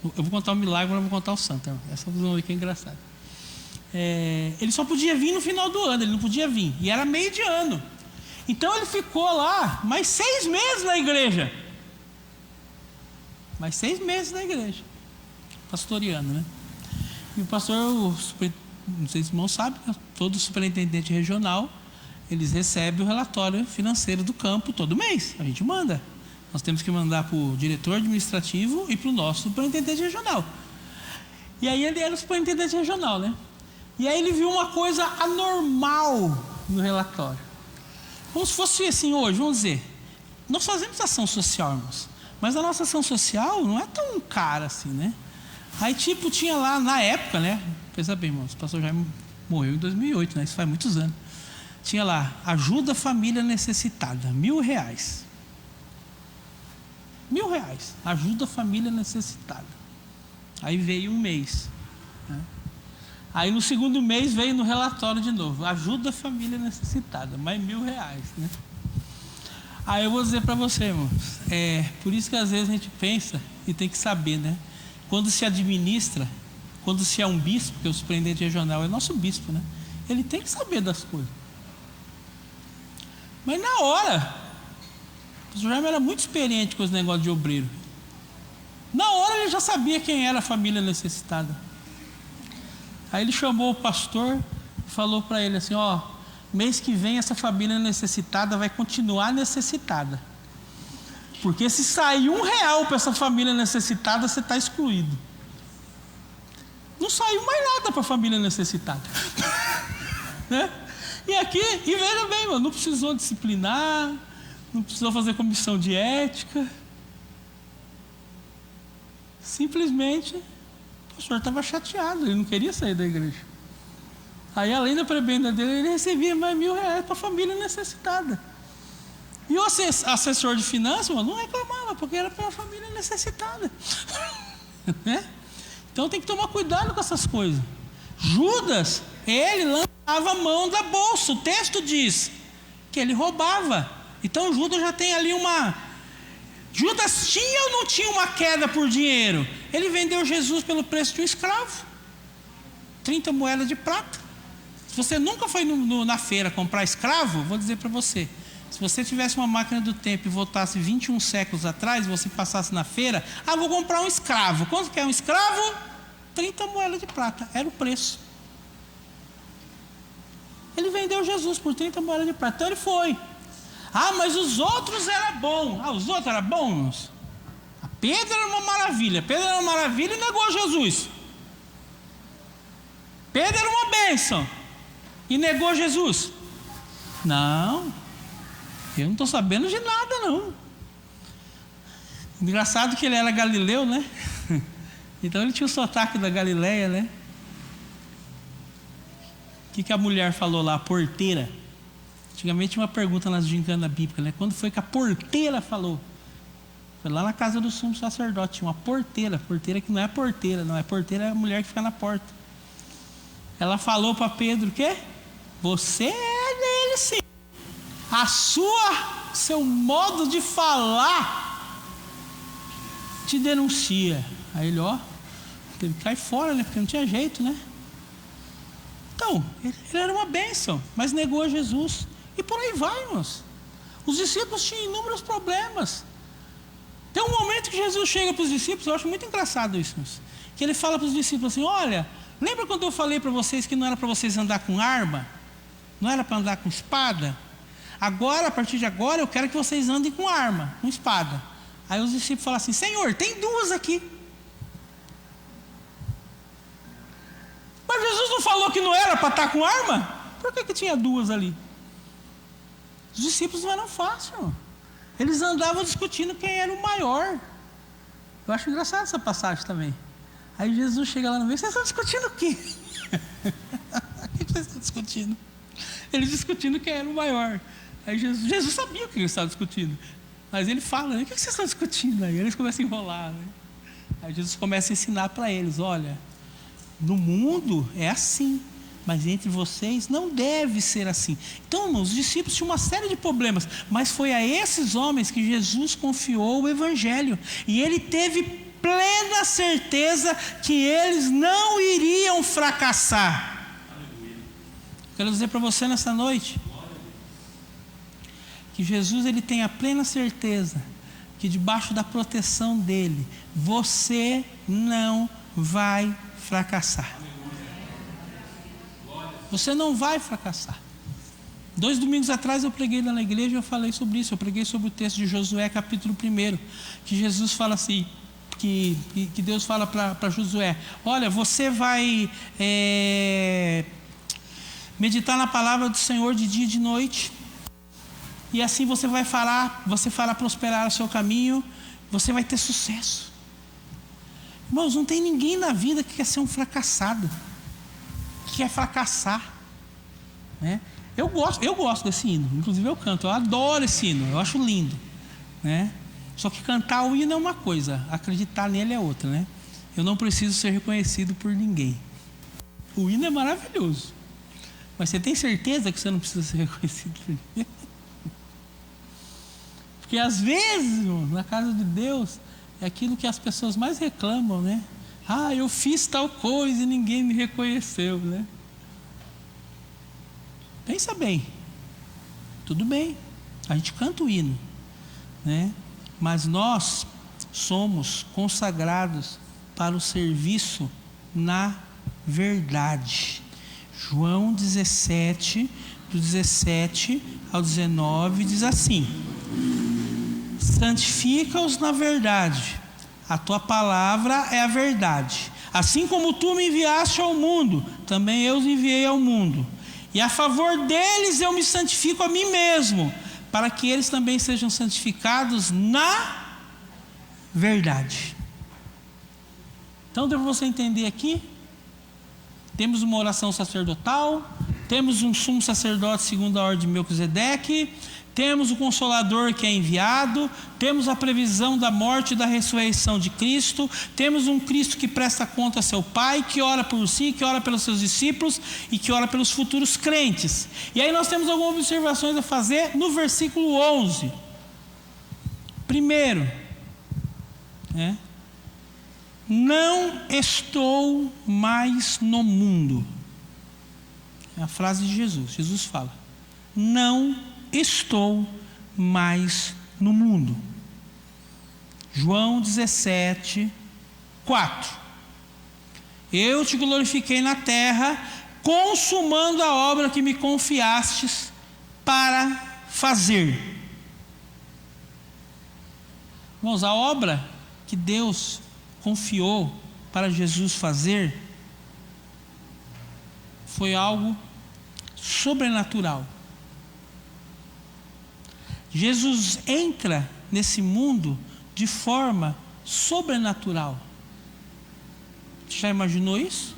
Eu vou contar o milagre, mas não vou contar o santo. Essa visão aqui é engraçada. Ele só podia vir no final do ano, ele não podia vir. E era meio de ano. Então ele ficou lá mais 6 meses na igreja. Mais 6 meses na igreja, pastoreando, né? E o pastor, não sei se os irmãos sabem, todo superintendente regional, eles recebem o relatório financeiro do campo todo mês. A gente manda. Nós temos que mandar para o diretor administrativo e para o nosso superintendente regional. E aí ele era o superintendente regional, né? E aí ele viu uma coisa anormal no relatório. Como se fosse assim hoje, vamos dizer, nós fazemos ação social, irmãos, Mas a nossa ação social não é tão cara assim, né? Aí tipo, tinha lá, na época, né? Pensa bem, irmãos, o pastor Jaime morreu em 2008, né? Isso faz muitos anos. Tinha lá, ajuda a família necessitada, R$1.000. R$1.000, ajuda a família necessitada. Aí veio um mês, né? Aí no segundo mês veio no relatório de novo, ajuda a família necessitada, mais R$1.000, né? Aí eu vou dizer para você, irmãos, por isso que às vezes a gente pensa e tem que saber, né? Quando se administra, quando se é um bispo, que é o superintendente regional, é nosso bispo, né? Ele tem que saber das coisas. Mas na hora, o pastor Jaime era muito experiente com os negócios de obreiro. Na hora ele já sabia quem era a família necessitada. Aí ele chamou o pastor e falou para ele assim: ó, mês que vem essa família necessitada vai continuar necessitada. Porque se sair R$1 para essa família necessitada, você está excluído. Não saiu mais nada para a família necessitada. Né? E aqui, e veja bem, mano, não precisou disciplinar, não precisou fazer comissão de ética. Simplesmente, o pastor estava chateado, ele não queria sair da igreja. Aí, além da prebenda dele, ele recebia mais R$1.000 para a família necessitada. E o assessor de finanças, mano, não reclamava, porque era para a família necessitada. Né? Então tem que tomar cuidado com essas coisas. Judas, ele lançava a mão da bolsa. O texto diz que ele roubava. Então Judas já tem ali uma... Judas tinha ou não tinha uma queda por dinheiro? Ele vendeu Jesus pelo preço de um escravo, 30 moedas de prata. Se você nunca foi na feira comprar escravo, vou dizer para você, se você tivesse uma máquina do tempo e voltasse 21 séculos atrás, você passasse na feira, vou comprar um escravo. Quanto que é um escravo? 30 moedas de prata, era o preço. Ele vendeu Jesus por 30 moedas de prata. Então ele foi. Mas os outros eram bons. Os outros eram bons. A Pedro era uma maravilha. Pedro era uma maravilha e negou Jesus. Pedro era uma bênção e negou Jesus. Não, eu não estou sabendo de nada, não. Engraçado que ele era galileu, né? Então ele tinha o sotaque da Galileia, né? O que a mulher falou lá? A porteira. Antigamente tinha uma pergunta nas gincanas bíblicas, né? Quando foi que a porteira falou? Foi lá na casa do sumo sacerdote, tinha uma porteira. Porteira que não é porteira, não é porteira, é a mulher que fica na porta. Ela falou para Pedro o quê? Você é dele, sim. Seu modo de falar te denuncia. Aí ele, ele cai fora, né? Porque não tinha jeito, né? Então, ele era uma bênção, mas negou a Jesus. E por aí vai, irmãos. Os discípulos tinham inúmeros problemas. Tem um momento que Jesus chega para os discípulos, eu acho muito engraçado isso, irmãos, que ele fala para os discípulos assim: olha, lembra quando eu falei para vocês que não era para vocês andar com arma? Não era para andar com espada? Agora, a partir de agora, eu quero que vocês andem com arma, com espada. Aí os discípulos falam assim: Senhor, tem duas aqui. Mas Jesus não falou que não era para estar com arma? Por que tinha duas ali? Os discípulos não eram fáceis, irmão. Eles andavam discutindo quem era o maior. Eu acho engraçado essa passagem também. Aí Jesus chega lá no meio: vocês estão discutindo o quê? O que vocês estão discutindo? Eles discutindo quem era o maior. Aí Jesus sabia o que eles estavam discutindo, mas ele fala: o que vocês estão discutindo? Aí eles começam a enrolar, né? Aí Jesus começa a ensinar para eles: olha, no mundo é assim, mas entre vocês não deve ser assim. Então, irmãos, os discípulos tinham uma série de problemas, mas foi a esses homens que Jesus confiou o Evangelho, e ele teve plena certeza que eles não iriam fracassar. Quero dizer para você nessa noite que Jesus, ele tem a plena certeza que debaixo da proteção dele você não vai fracassar. Você não vai fracassar. 2 domingos atrás eu preguei lá na igreja e eu falei sobre isso. Eu preguei sobre o texto de Josué, capítulo 1, que Jesus fala assim, que Deus fala para Josué: olha, você vai meditar na palavra do Senhor de dia e de noite, e assim você fará prosperar o seu caminho, você vai ter sucesso. Irmãos, não tem ninguém na vida que quer ser um fracassado, que quer fracassar, né? Eu gosto desse hino, inclusive eu canto, eu adoro esse hino, eu acho lindo, né? Só que cantar o hino é uma coisa, acreditar nele é outra, né? Eu não preciso ser reconhecido por ninguém. O hino é maravilhoso, mas você tem certeza que você não precisa ser reconhecido por ninguém? Porque às vezes, irmão, na casa de Deus, é aquilo que as pessoas mais reclamam, né? Ah, eu fiz tal coisa e ninguém me reconheceu, né? Pensa bem, tudo bem, a gente canta o hino, né? Mas nós somos consagrados para o serviço na verdade. João 17, do 17 ao 19, diz assim: santifica-os na verdade, a tua palavra é a verdade. Assim como tu me enviaste ao mundo, também eu os enviei ao mundo. E a favor deles eu me santifico a mim mesmo, para que eles também sejam santificados na verdade. Então, deu para você entender aqui? Temos uma oração sacerdotal, temos um sumo sacerdote segundo a ordem de Melquisedeque, temos o Consolador que é enviado, temos a previsão da morte e da ressurreição de Cristo, temos um Cristo que presta conta a seu Pai, que ora por si, que ora pelos seus discípulos e que ora pelos futuros crentes. E aí nós temos algumas observações a fazer no versículo 11. Primeiro, não estou mais no mundo. É a frase de Jesus. Jesus fala: não estou mais no mundo. João 17, 4. Eu te glorifiquei na terra, consumando a obra que me confiastes para fazer. Irmãos, a obra que Deus confiou para Jesus fazer foi algo sobrenatural. Jesus entra nesse mundo de forma sobrenatural. Você já imaginou isso?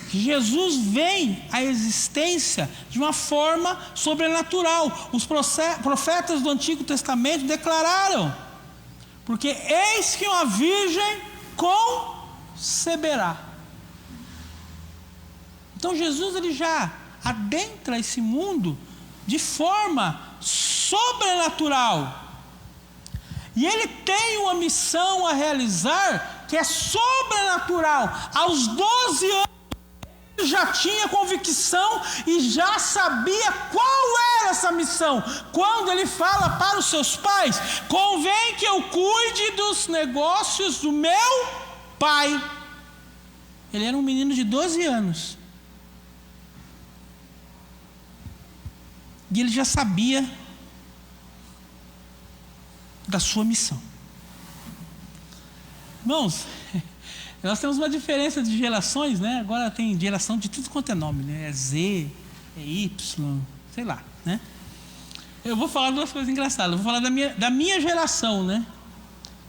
Que Jesus vem à existência de uma forma sobrenatural. Os profetas do Antigo Testamento declararam: porque eis que uma virgem conceberá. Então Jesus ele já adentra esse mundo de forma sobrenatural. E ele tem uma missão a realizar que é sobrenatural. Aos 12 anos ele já tinha convicção e já sabia qual era essa missão. Quando ele fala para os seus pais: convém que eu cuide dos negócios do meu pai. Ele era um menino de 12 anos. E ele já sabia da sua missão. Irmãos, nós temos uma diferença de gerações, né? Agora tem geração de tudo quanto é nome, né? É Z, é Y, sei lá, né? Eu vou falar duas coisas engraçadas. Eu vou falar da minha geração, né?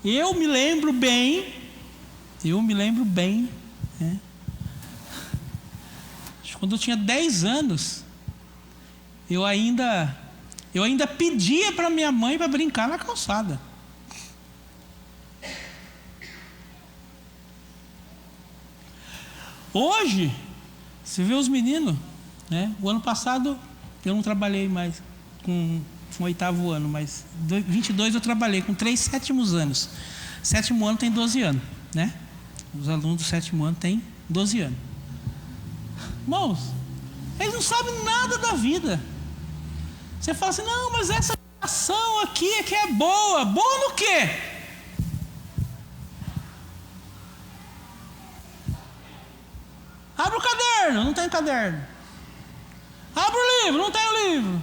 Eu me lembro bem, né? Quando eu tinha 10 anos, eu ainda pedia para minha mãe para brincar na calçada. Hoje, você vê os meninos, né? O ano passado eu não trabalhei mais com o 8º ano, mas 22 eu trabalhei com 3 sétimos anos. 7º ano tem 12 anos, né? Os alunos do 7º ano têm 12 anos. Irmãos, eles não sabem nada da vida. Você fala assim: não, mas essa geração aqui é que é boa. Boa no quê? Abre o caderno, não tem caderno. Abre o livro, não tenho livro.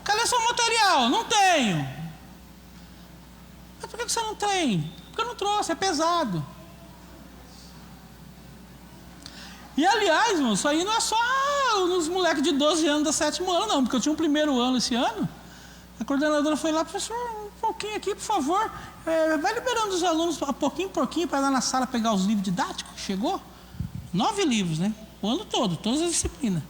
Cadê seu material? Não tenho. Mas por que você não tem? Porque eu não trouxe, é pesado. E aliás, irmão, isso aí não é só nos moleques de 12 anos da 7º ano, não, porque eu tinha um 1º ano esse ano. A coordenadora foi lá: professor, pouquinho aqui, por favor. Vai liberando os alunos pouquinho por pouquinho para ir lá na sala pegar os livros didáticos que chegou. 9 livros, né? O ano todo, todas as disciplinas.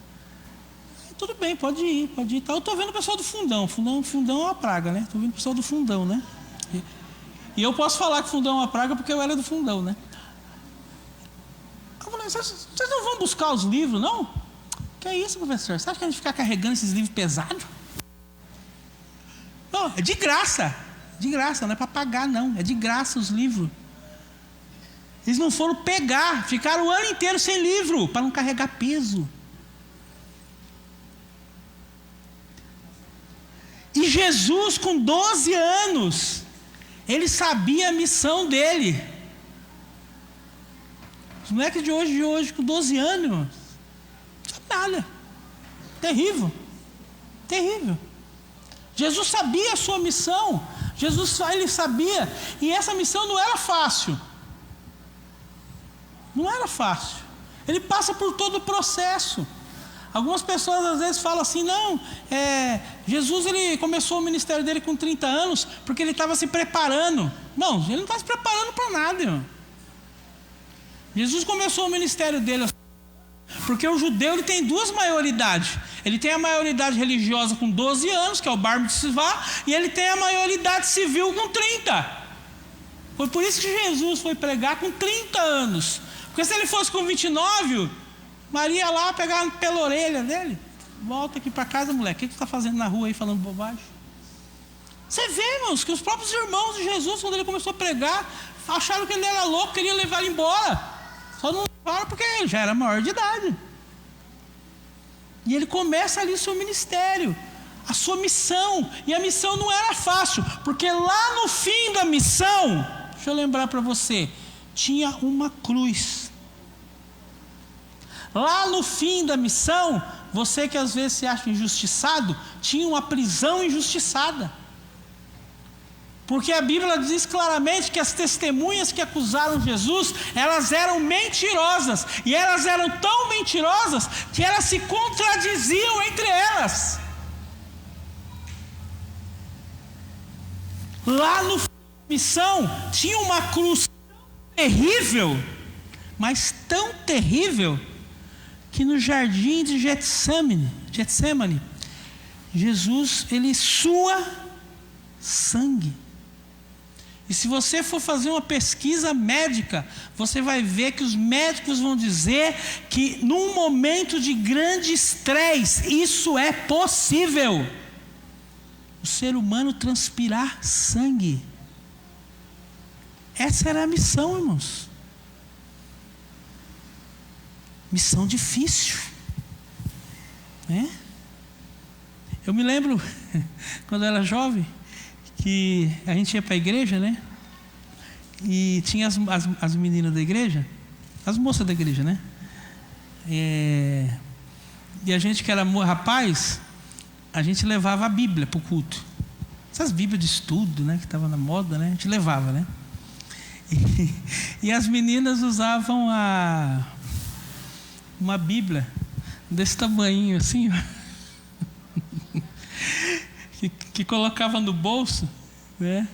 Tudo bem, pode ir. Tá, eu estou vendo o pessoal do fundão. Fundão é uma praga, né? Estou vendo o pessoal do fundão, né? E eu posso falar que fundão é uma praga porque eu era do fundão, né? Eu falei, vocês não vão buscar os livros, não? Que é isso, professor? Você acha que a gente ficar carregando esses livros pesados? Não, é de graça. De graça, não é para pagar, não. É de graça os livros. Eles não foram pegar, ficaram o ano inteiro sem livro, para não carregar peso. E Jesus, com 12 anos, ele sabia a missão dele. Os moleques de hoje, com 12 anos, não sabe nada. Terrível. Terrível. Jesus sabia a sua missão. Ele sabia. E essa missão não era fácil. Não era fácil. Ele passa por todo o processo. Algumas pessoas às vezes falam assim, não, Jesus ele começou o ministério dele com 30 anos porque ele estava se preparando. Não, ele não está se preparando para nada, irmão. Jesus começou o ministério dele porque o judeu ele tem 2 maioridades. Ele tem a maioridade religiosa com 12 anos, que é o bar mitzvah, e ele tem a maioridade civil com 30. Foi por isso que Jesus foi pregar com 30 anos. Porque se ele fosse com 29, Maria lá pegava pela orelha dele. Volta aqui para casa, moleque. O que você está fazendo na rua aí falando bobagem? Você vê, irmãos, que os próprios irmãos de Jesus, quando ele começou a pregar, acharam que ele era louco, queriam levar ele embora. Só não levaram porque ele já era maior de idade. E ele começa ali o seu ministério, a sua missão. E a missão não era fácil, porque lá no fim da missão, deixa eu lembrar para você, tinha uma cruz. Lá no fim da missão, você que às vezes se acha injustiçado, tinha uma prisão injustiçada. Porque a Bíblia diz claramente que as testemunhas que acusaram Jesus, elas eram mentirosas. E elas eram tão mentirosas que elas se contradiziam entre elas. Lá no fim da missão, tinha uma cruz tão terrível, mas tão terrível, que no jardim de Getsemane, Jesus, ele sua sangue. E se você for fazer uma pesquisa médica, você vai ver que os médicos vão dizer que num momento de grande estresse, isso é possível. O ser humano transpirar sangue. Essa era a missão, irmãos. Missão difícil, né? Eu me lembro, quando eu era jovem, que a gente ia para a igreja, né? E tinha as meninas da igreja, as moças da igreja, né? E a gente que era rapaz, a gente levava a Bíblia para o culto. Essas Bíblias de estudo, né? Que estavam na moda, né? A gente levava, né? E as meninas usavam uma Bíblia desse tamanho assim, que colocava no bolso, né?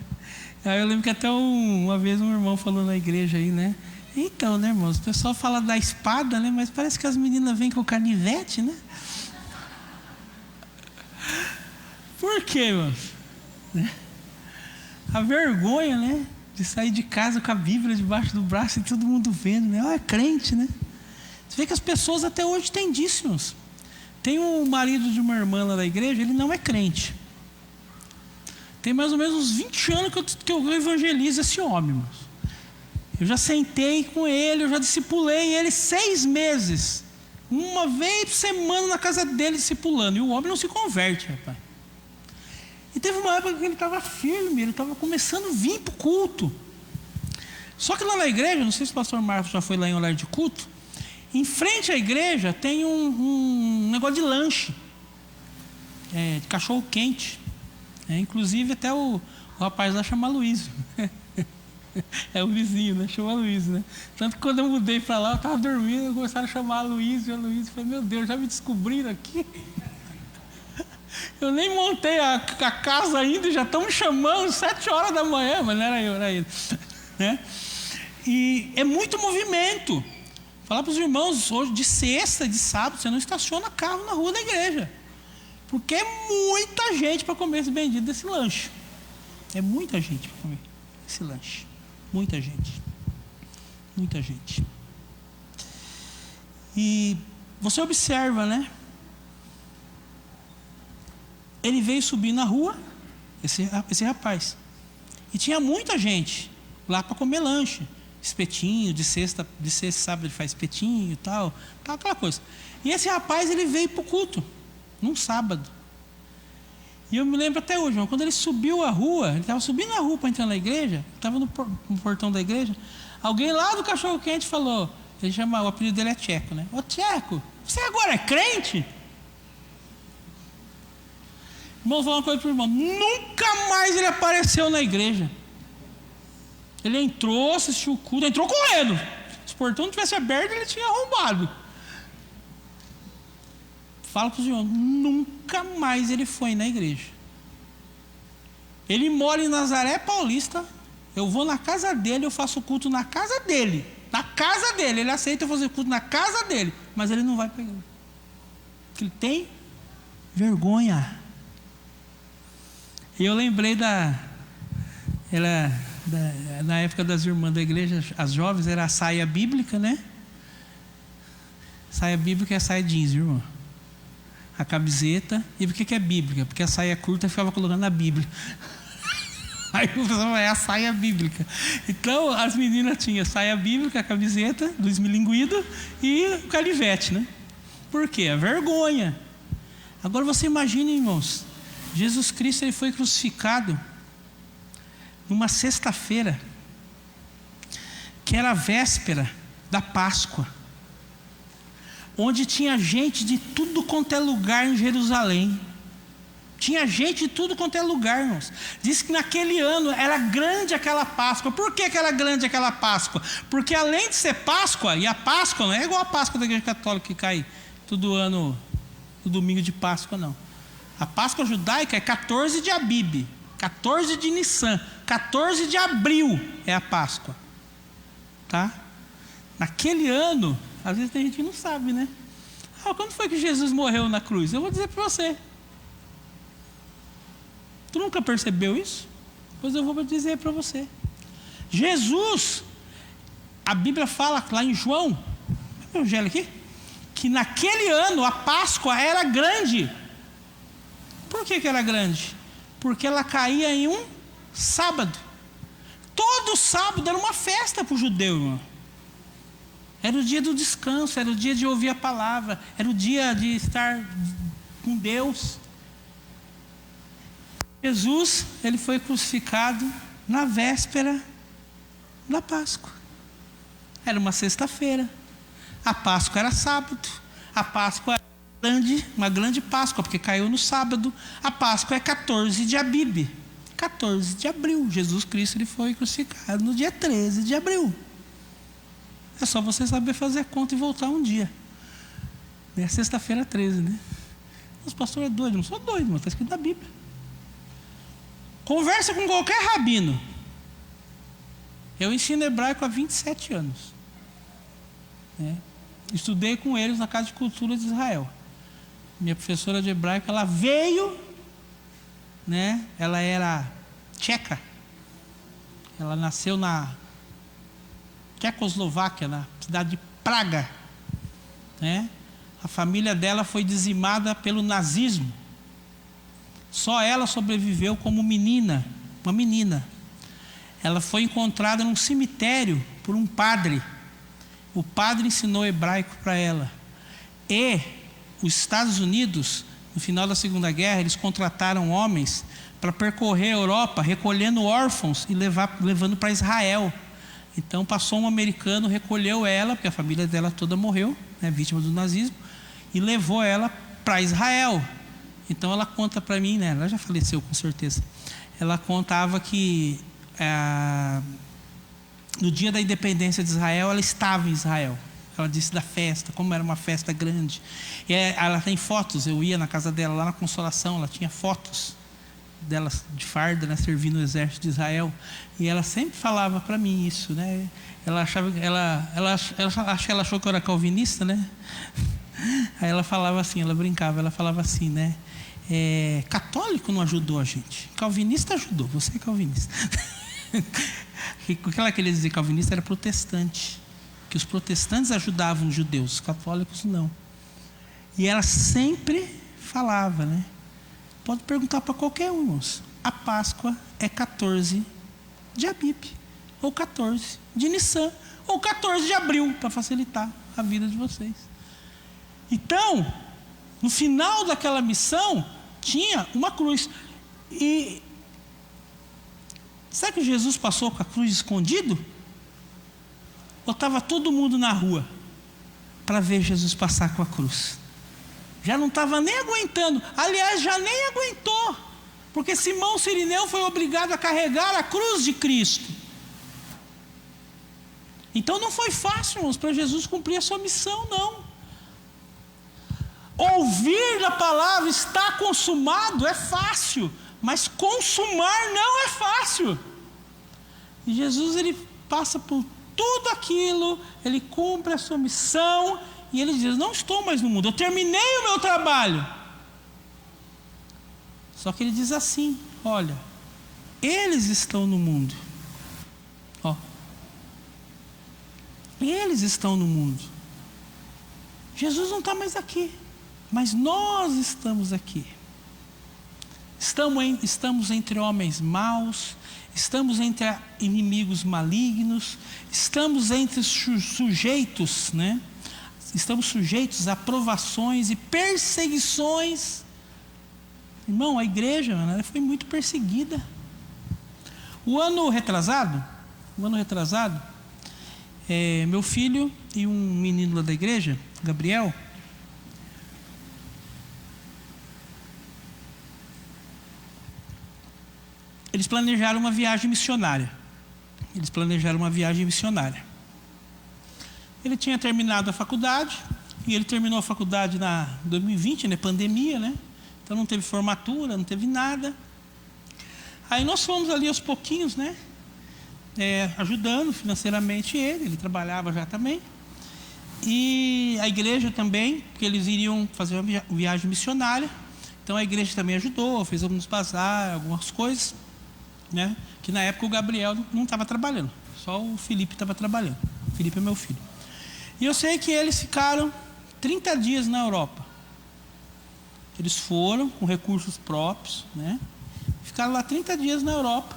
Aí eu lembro que até uma vez um irmão falou na igreja aí, né? Então, né, irmãos, o pessoal fala da espada, né? Mas parece que as meninas vêm com canivete, né? Por quê, irmãos? Né? A vergonha, né? De sair de casa com a Bíblia debaixo do braço e todo mundo vendo, né? É crente, né? Você vê que as pessoas até hoje têm disso, irmãos. Tem um marido de uma irmã lá da igreja, ele não é crente. Tem mais ou menos uns 20 anos que eu evangelizo esse homem, irmãos. Eu já sentei com ele, eu já discipulei ele 6 meses. Uma vez por semana na casa dele discipulando. E o homem não se converte, rapaz. E teve uma época que ele estava firme, ele estava começando a vir para o culto. Só que lá na igreja, não sei se o pastor Marcos já foi lá em horário de culto, em frente à igreja tem um negócio de lanche, de cachorro quente. Inclusive até o rapaz lá chama Luiz. É o vizinho, né? Chama Luiz, né? Tanto que quando eu mudei para lá, eu estava dormindo, começaram a chamar Luiz. Eu falei, meu Deus, já me descobriram aqui. Eu nem montei a casa ainda, já estão me chamando 7 horas da manhã, mas não era eu, era ele. Né? E é muito movimento. Falar para os irmãos, hoje de sexta, de sábado, você não estaciona carro na rua da igreja. Porque é muita gente para comer esse bendito desse lanche. É muita gente para comer esse lanche. Muita gente. Muita gente. E você observa, né? Ele veio subir na rua, esse rapaz. E tinha muita gente lá para comer lanche. Espetinho, de sexta, sábado ele faz espetinho e tal, aquela coisa. E esse rapaz, ele veio para o culto, num sábado. E eu me lembro até hoje, quando ele subiu a rua, ele estava subindo a rua para entrar na igreja, estava no portão da igreja, alguém lá do Cachorro Quente falou, o apelido dele é Tcheco, né? Ô Tcheco, você agora é crente? Irmão, vou falar uma coisa para o irmão, nunca mais ele apareceu na igreja. Ele entrou, assistiu o culto, entrou correndo. Se o portão não tivesse aberto, ele tinha arrombado. Fala para o senhor, nunca mais ele foi na igreja. Ele mora em Nazaré Paulista. Eu vou na casa dele, eu faço culto na casa dele. Na casa dele, ele aceita eu fazer culto na casa dele. Mas ele não vai para a igreja. Porque ele tem vergonha. E eu lembrei na época das irmãs da igreja, as jovens, era a saia bíblica, né? Saia bíblica é a saia jeans, irmão. A camiseta. E por que é bíblica? Porque a saia curta ficava colocando na Bíblia. Aí o pessoal é a saia bíblica. Então as meninas tinham saia bíblica, a camiseta do esmilinguido e o canivete, né? Por quê? A vergonha. Agora você imagina, irmãos, Jesus Cristo, ele foi crucificado numa sexta-feira, que era a véspera da Páscoa, onde tinha gente de tudo quanto é lugar em Jerusalém. Tinha gente de tudo quanto é lugar, irmãos. Diz que naquele ano era grande aquela Páscoa. Por que era grande aquela Páscoa? Porque além de ser Páscoa, e a Páscoa não é igual a Páscoa da Igreja Católica que cai todo ano, no domingo de Páscoa, não. A Páscoa judaica é 14 de Abib, 14 de Nissan, 14 de abril é a Páscoa. Tá? Naquele ano, às vezes tem gente que não sabe, né? Quando foi que Jesus morreu na cruz? Eu vou dizer para você. Tu nunca percebeu isso? Pois eu vou dizer para você. Jesus, a Bíblia fala lá em João, o evangelho aqui, que naquele ano a Páscoa era grande. Por que era grande? Porque ela caía em um sábado. Todo sábado era uma festa para o judeu, irmão. Era o dia do descanso, era o dia de ouvir a palavra, era o dia de estar com Deus. Jesus, ele foi crucificado na véspera da Páscoa. Era uma sexta-feira. A Páscoa era sábado. A Páscoa era uma grande Páscoa, porque caiu no sábado. A Páscoa é 14 de Abib, 14 de abril. Jesus Cristo, ele foi crucificado no dia 13 de abril. É só você saber fazer a conta e voltar um dia. É sexta-feira 13, né? Os pastores é doido, não sou doido, mas está escrito na Bíblia. Conversa com qualquer rabino. Eu ensino hebraico há 27 anos. Estudei com eles na Casa de Cultura de Israel. Minha professora de hebraico, ela veio, né? Ela era tcheca. Ela nasceu na Tchecoslováquia, na cidade de Praga, né? A família dela foi dizimada pelo nazismo. Só ela sobreviveu como menina, uma menina. Ela foi encontrada num cemitério por um padre. O padre ensinou hebraico para ela. E os Estados Unidos, no final da Segunda Guerra, eles contrataram homens para percorrer a Europa, recolhendo órfãos e levando para Israel. Então passou um americano, recolheu ela, porque a família dela toda morreu, né, vítima do nazismo, e levou ela para Israel. Então ela conta para mim, né, ela já faleceu com certeza. Ela contava que no dia da independência de Israel, ela estava em Israel. ela disse da festa, como era uma festa grande. E ela tem fotos, eu ia na casa dela, lá na Consolação, ela tinha fotos dela de farda, né, servindo no exército de Israel. E ela sempre falava para mim isso, né? Ela achou que eu era calvinista, né? Aí ela falava assim, ela brincava, ela falava assim, né? Católico não ajudou a gente, calvinista ajudou, você é calvinista. O que ela queria dizer calvinista era protestante, que os protestantes ajudavam os judeus, os católicos não. E ela sempre falava, né? Pode perguntar para qualquer um, irmãos. A Páscoa é 14 de Abib, ou 14 de Nissan, ou 14 de abril, para facilitar a vida de vocês. Então, no final daquela missão, tinha uma cruz. E sabe que Jesus passou com a cruz escondido? Ou estava todo mundo na rua para ver Jesus passar com a cruz? Já não estava nem aguentando. Aliás, já nem aguentou, porque Simão Cirineu foi obrigado a carregar a cruz de Cristo. Então não foi fácil, irmãos, para Jesus cumprir a sua missão, não. Ouvir a palavra está consumado é fácil, mas consumar não é fácil. E Jesus, ele passa por tudo aquilo, ele cumpre a sua missão, e ele diz: não estou mais no mundo, eu terminei o meu trabalho. Só que ele diz assim: olha, eles estão no mundo. Ó, eles estão no mundo. Jesus não está mais aqui, mas nós estamos aqui. Estamos entre homens maus, estamos entre inimigos malignos, estamos entre sujeitos, né? Estamos sujeitos a provações e perseguições. Irmão, a igreja, ela foi muito perseguida. O ano retrasado, meu filho e um menino lá da igreja, Gabriel, eles planejaram uma viagem missionária. Ele tinha terminado a faculdade, e ele terminou a faculdade na 2020, né, pandemia, né? Então não teve formatura, não teve nada. Aí nós fomos ali aos pouquinhos, né? Ajudando financeiramente ele trabalhava já também. E a igreja também, porque eles iriam fazer uma viagem missionária. Então a igreja também ajudou, fez alguns bazar, algumas coisas, né? Que na época o Gabriel não estava trabalhando, só o Felipe estava trabalhando. O Felipe é meu filho. E eu sei que eles ficaram 30 dias na Europa. Eles foram com recursos próprios, né? Ficaram lá 30 dias na Europa.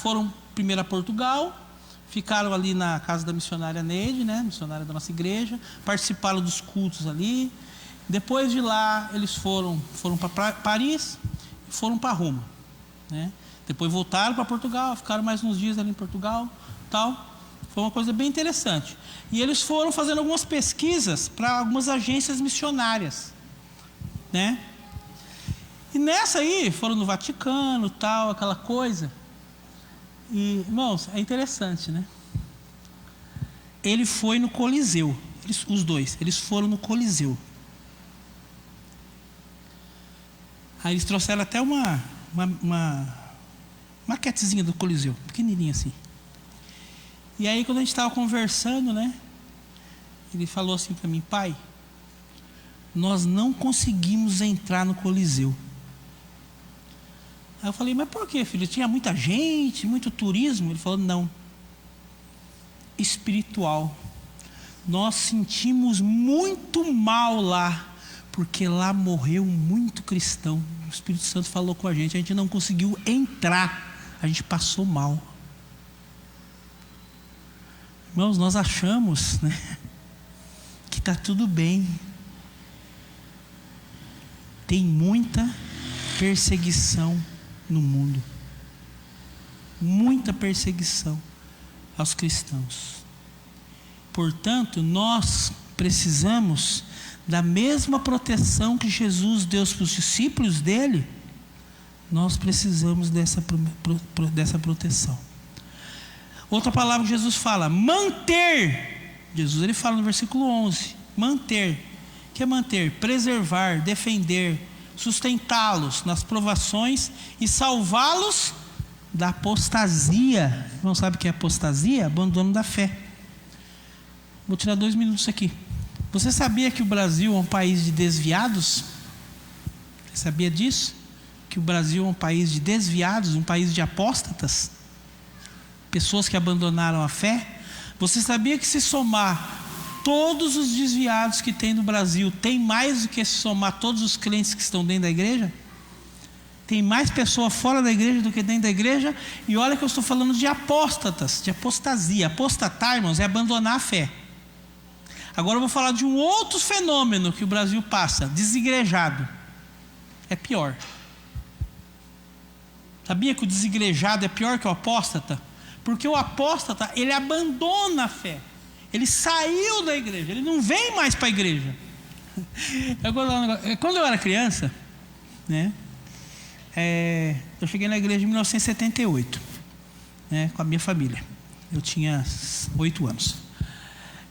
Foram primeiro a Portugal, ficaram ali na casa da missionária Neide, né? Missionária da nossa igreja, participaram dos cultos ali. Depois de lá, eles foram para Paris e foram para Roma, né? Depois voltaram para Portugal, ficaram mais uns dias ali em Portugal, tal. Foi uma coisa bem interessante. E eles foram fazendo algumas pesquisas para algumas agências missionárias, né? E nessa aí, foram no Vaticano, tal, aquela coisa. E, irmãos, é interessante, né? Ele foi no Coliseu, os dois, eles foram no Coliseu. Aí eles trouxeram até uma maquetezinha do Coliseu, pequenininha assim. E aí quando a gente estava conversando, né? Ele falou assim para mim: pai, nós não conseguimos entrar no Coliseu. Aí eu falei: mas por quê, filho? Tinha muita gente, muito turismo? Ele falou: não. Espiritual. Nós sentimos muito mal lá, porque lá morreu muito cristão. O Espírito Santo falou com a gente não conseguiu entrar, a gente passou mal. Irmãos, nós achamos, né, que está tudo bem. Tem muita perseguição no mundo, muita perseguição aos cristãos. Portanto, nós precisamos da mesma proteção que Jesus deu para os discípulos dele. Nós precisamos dessa proteção. Outra palavra que Jesus fala: manter Jesus ele fala no versículo 11: manter. O que é manter? Preservar, defender, sustentá-los nas provações e salvá-los da apostasia. Não sabe o que é apostasia? Abandono da fé. Vou tirar 2 minutos aqui. Você sabia que o Brasil é um país de desviados? Você sabia disso? Que o Brasil é um país de desviados, um país de apóstatas? Pessoas que abandonaram a fé? Você sabia que se somar todos os desviados que tem no Brasil, tem mais do que se somar todos os crentes que estão dentro da igreja? Tem mais pessoa fora da igreja do que dentro da igreja? E olha que eu estou falando de apóstatas, de apostasia. Apostatar, irmãos, é abandonar a fé. Agora eu vou falar de um outro fenômeno que o Brasil passa: desigrejado. É pior. Sabia que o desigrejado é pior que o apóstata? Porque o apóstata, ele abandona a fé. Ele saiu da igreja, ele não vem mais para a igreja. Quando eu era criança, né, eu cheguei na igreja em 1978, né, com a minha família. Eu tinha 8 anos.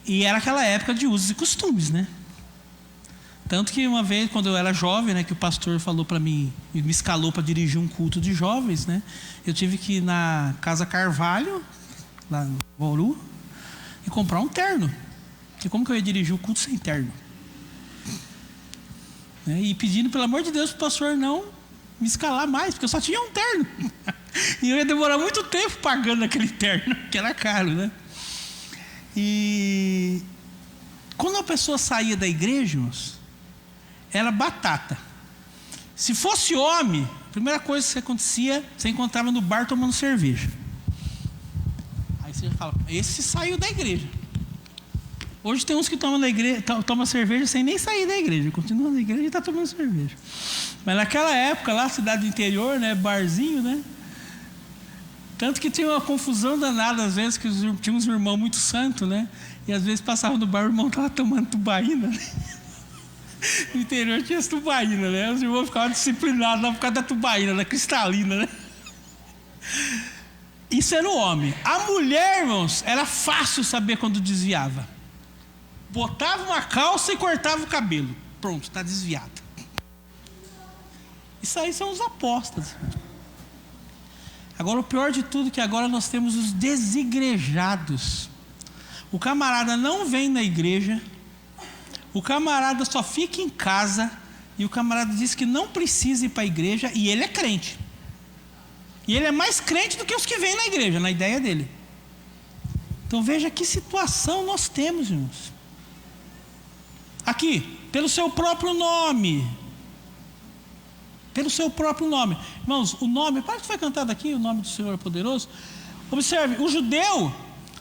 E era aquela época de usos e costumes, né? Tanto que uma vez, quando eu era jovem, né, que o pastor falou para mim, me escalou para dirigir um culto de jovens, né? Eu tive que ir na Casa Carvalho, lá no Bauru, e comprar um terno. Porque como que eu ia dirigir o culto sem terno? Né? E pedindo, pelo amor de Deus, para o pastor não me escalar mais, porque eu só tinha um terno. E eu ia demorar muito tempo pagando aquele terno, que era caro, né? E quando a pessoa saía da igreja, era batata. Se fosse homem, a primeira coisa que acontecia, você encontrava no bar tomando cerveja. Aí você fala: esse saiu da igreja. Hoje tem uns que tomam cerveja sem nem sair da igreja, continua na igreja e está tomando cerveja. Mas naquela época, lá, cidade do interior, né, barzinho, né? Tanto que tinha uma confusão danada, às vezes, que tinha uns irmãos muito santos, né? E às vezes passava no bar, o irmão estava tomando tubaína, né? No interior tinha as tubaínas, né? Os irmãos ficavam disciplinados lá por causa da tubaína, da cristalina, né? Isso era o homem. A mulher, irmãos, era fácil saber quando desviava. Botava uma calça e cortava o cabelo. Pronto, está desviado. Isso aí são os apóstolos. Agora, o pior de tudo é que agora nós temos os desigrejados. O camarada não vem na igreja, o camarada só fica em casa, e o camarada diz que não precisa ir para a igreja, e ele é crente. E ele é mais crente do que os que vêm na igreja, na ideia dele. Então veja que situação nós temos, irmãos. Aqui, pelo seu próprio nome. Pelo seu próprio nome. Irmãos, o nome, parece que foi cantado aqui, o nome do Senhor é poderoso. Observe, o judeu,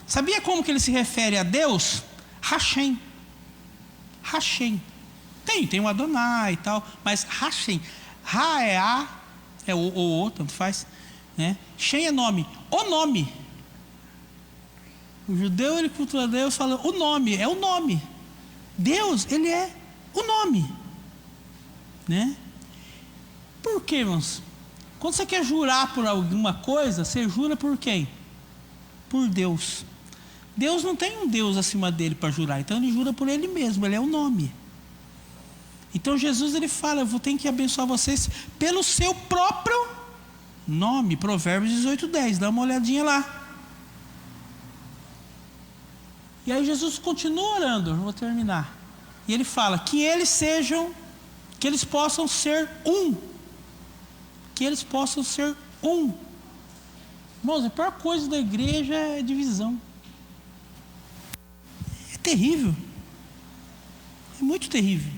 sabia como que ele se refere a Deus? Hashem. Hashem. Tem o Adonai e tal, mas Hashem. Ra é A, é o, tanto faz. Né? Shem é nome. O nome. O judeu, ele cultua Deus, fala o nome, é o nome. Deus, ele é o nome. Né? Por quê, irmãos? Quando você quer jurar por alguma coisa, você jura por quem? Por Deus. Deus não tem um Deus acima dele para jurar, então ele jura por ele mesmo, ele é o nome. Então Jesus, ele fala: eu tenho que abençoar vocês pelo seu próprio nome. Provérbios 18:10, dá uma olhadinha lá. E aí Jesus continua orando, eu vou terminar. E ele fala: que eles possam ser um. Que eles possam ser um. Irmãos, a pior coisa da igreja é divisão. É terrível. É muito terrível.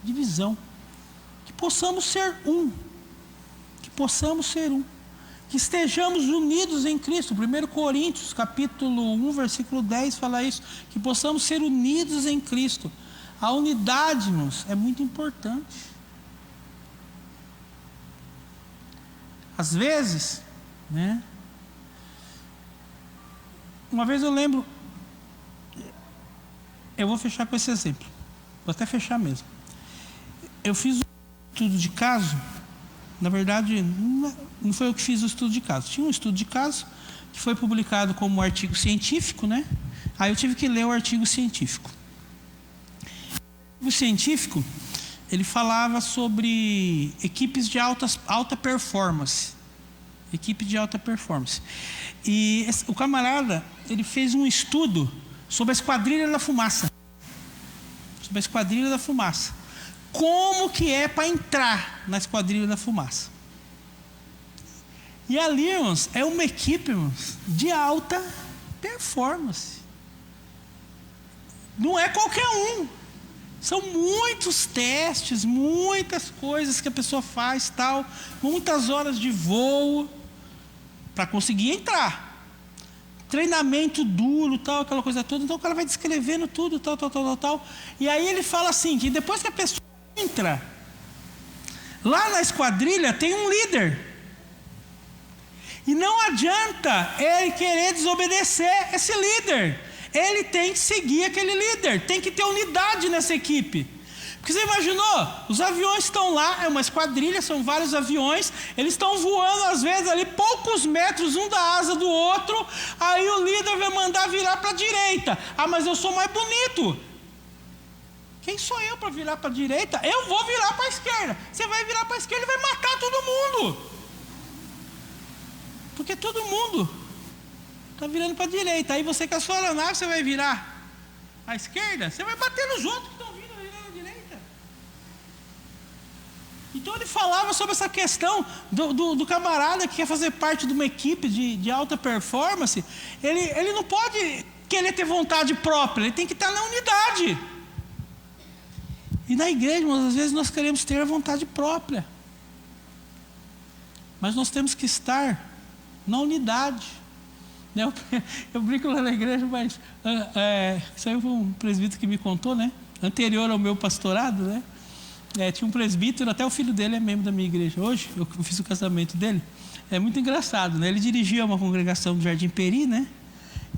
Divisão. Que possamos ser um. Que possamos ser um. Que estejamos unidos em Cristo. 1 Coríntios, capítulo 1, versículo 10, fala isso. Que possamos ser unidos em Cristo. A unidade, irmãos, é muito importante. Às vezes, né? Uma vez eu lembro, eu vou fechar com esse exemplo, vou até fechar mesmo. Eu fiz um estudo de caso, na verdade, não foi eu que fiz o estudo de caso, tinha um estudo de caso que foi publicado como um artigo científico, né? Aí eu tive que ler o artigo científico. O científico, ele falava sobre equipes de alta performance. Equipe de alta performance. E o camarada, ele fez um estudo sobre a esquadrilha da fumaça. Sobre a esquadrilha da fumaça. Como que é para entrar na esquadrilha da fumaça. E ali, irmãos, é uma equipe, irmãos, de alta performance. Não é qualquer um. São muitos testes, muitas coisas que a pessoa faz, tal, muitas horas de voo para conseguir entrar. Treinamento duro, tal, aquela coisa toda. Então o cara vai descrevendo tudo, tal. E aí ele fala assim, que depois que a pessoa entra, lá na esquadrilha tem um líder. E não adianta ele querer desobedecer esse líder. Ele tem que seguir aquele líder. Tem que ter unidade nessa equipe. Porque você imaginou? Os aviões estão lá, é uma esquadrilha, são vários aviões. Eles estão voando às vezes ali poucos metros um da asa do outro. Aí o líder vai mandar virar para a direita. Ah, mas eu sou mais bonito. Quem sou eu para virar para a direita? Eu vou virar para a esquerda. Você vai virar para a esquerda e vai matar todo mundo. Porque todo mundo está virando para a direita. Aí você com a sua aeronave, você vai virar à esquerda, você vai bater nos outros que estão vindo à direita. Então ele falava sobre essa questão do camarada que quer fazer parte de uma equipe de alta performance. Ele não pode querer ter vontade própria, ele tem que estar na unidade. E na igreja, às vezes nós queremos ter a vontade própria. Mas nós temos que estar na unidade. Eu brinco lá na igreja, mas isso aí foi um presbítero que me contou, né? Anterior ao meu pastorado, né? Tinha um presbítero, até o filho dele é membro da minha igreja hoje. Eu fiz o casamento dele. É muito engraçado, né? Ele dirigia uma congregação do Jardim Peri, né?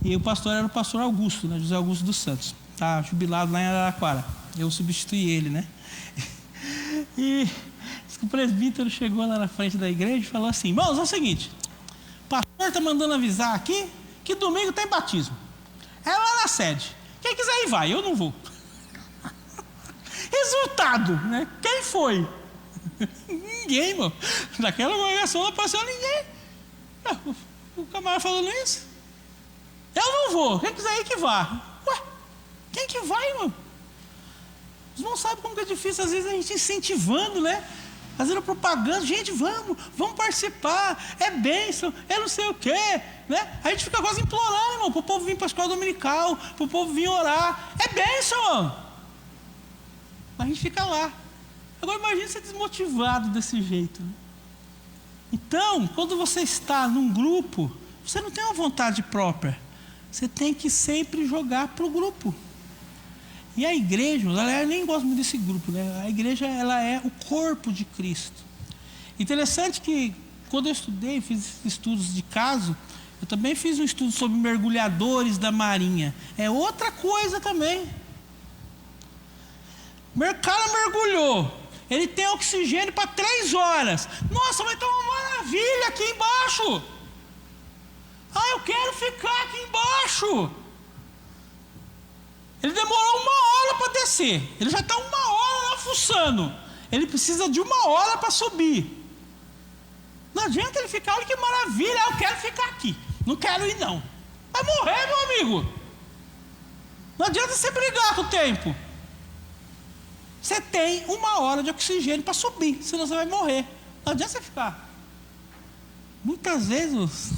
E o pastor era o pastor Augusto, né? José Augusto dos Santos. Está jubilado lá em Araraquara. Eu substituí ele, né? E o presbítero chegou lá na frente da igreja e falou assim: irmãos, é o seguinte, o pastor está mandando avisar aqui que domingo tem batismo. É lá na sede. Quem quiser ir vai, eu não vou. Resultado, né? Quem foi? Ninguém, mano. Naquela congregação não apareceu ninguém. O camarada falando isso. Eu não vou. Quem quiser ir que vá. Ué, quem que vai, mano? Vocês não sabem como que é difícil, às vezes, a gente incentivando, né? Fazendo propaganda. Gente, vamos participar. É bênção, é não sei o quê, né? A gente fica quase implorando, irmão, para o povo vir para a escola dominical, para o povo vir orar. É bênção, mano. A gente fica lá. Agora imagine ser desmotivado desse jeito, né? Então, quando você está num grupo, você não tem uma vontade própria. Você tem que sempre jogar para o grupo. E a igreja, eu nem gosto muito desse grupo, né? A igreja, ela é o corpo de Cristo. Interessante que quando eu estudei, fiz estudos de caso, eu também fiz um estudo sobre mergulhadores da marinha. É outra coisa também. O cara mergulhou, ele tem oxigênio para 3 horas. Nossa, mas tá uma maravilha aqui embaixo. Ah, eu quero ficar aqui embaixo. Ele demorou 1 hora para descer. Ele já está 1 hora lá fuçando. Ele precisa de 1 hora para subir. Não adianta ele ficar, olha que maravilha, eu quero ficar aqui. Não quero ir não. Vai morrer, meu amigo. Não adianta você brigar com o tempo. Você tem 1 hora de oxigênio para subir, senão você vai morrer. Não adianta você ficar. Muitas vezes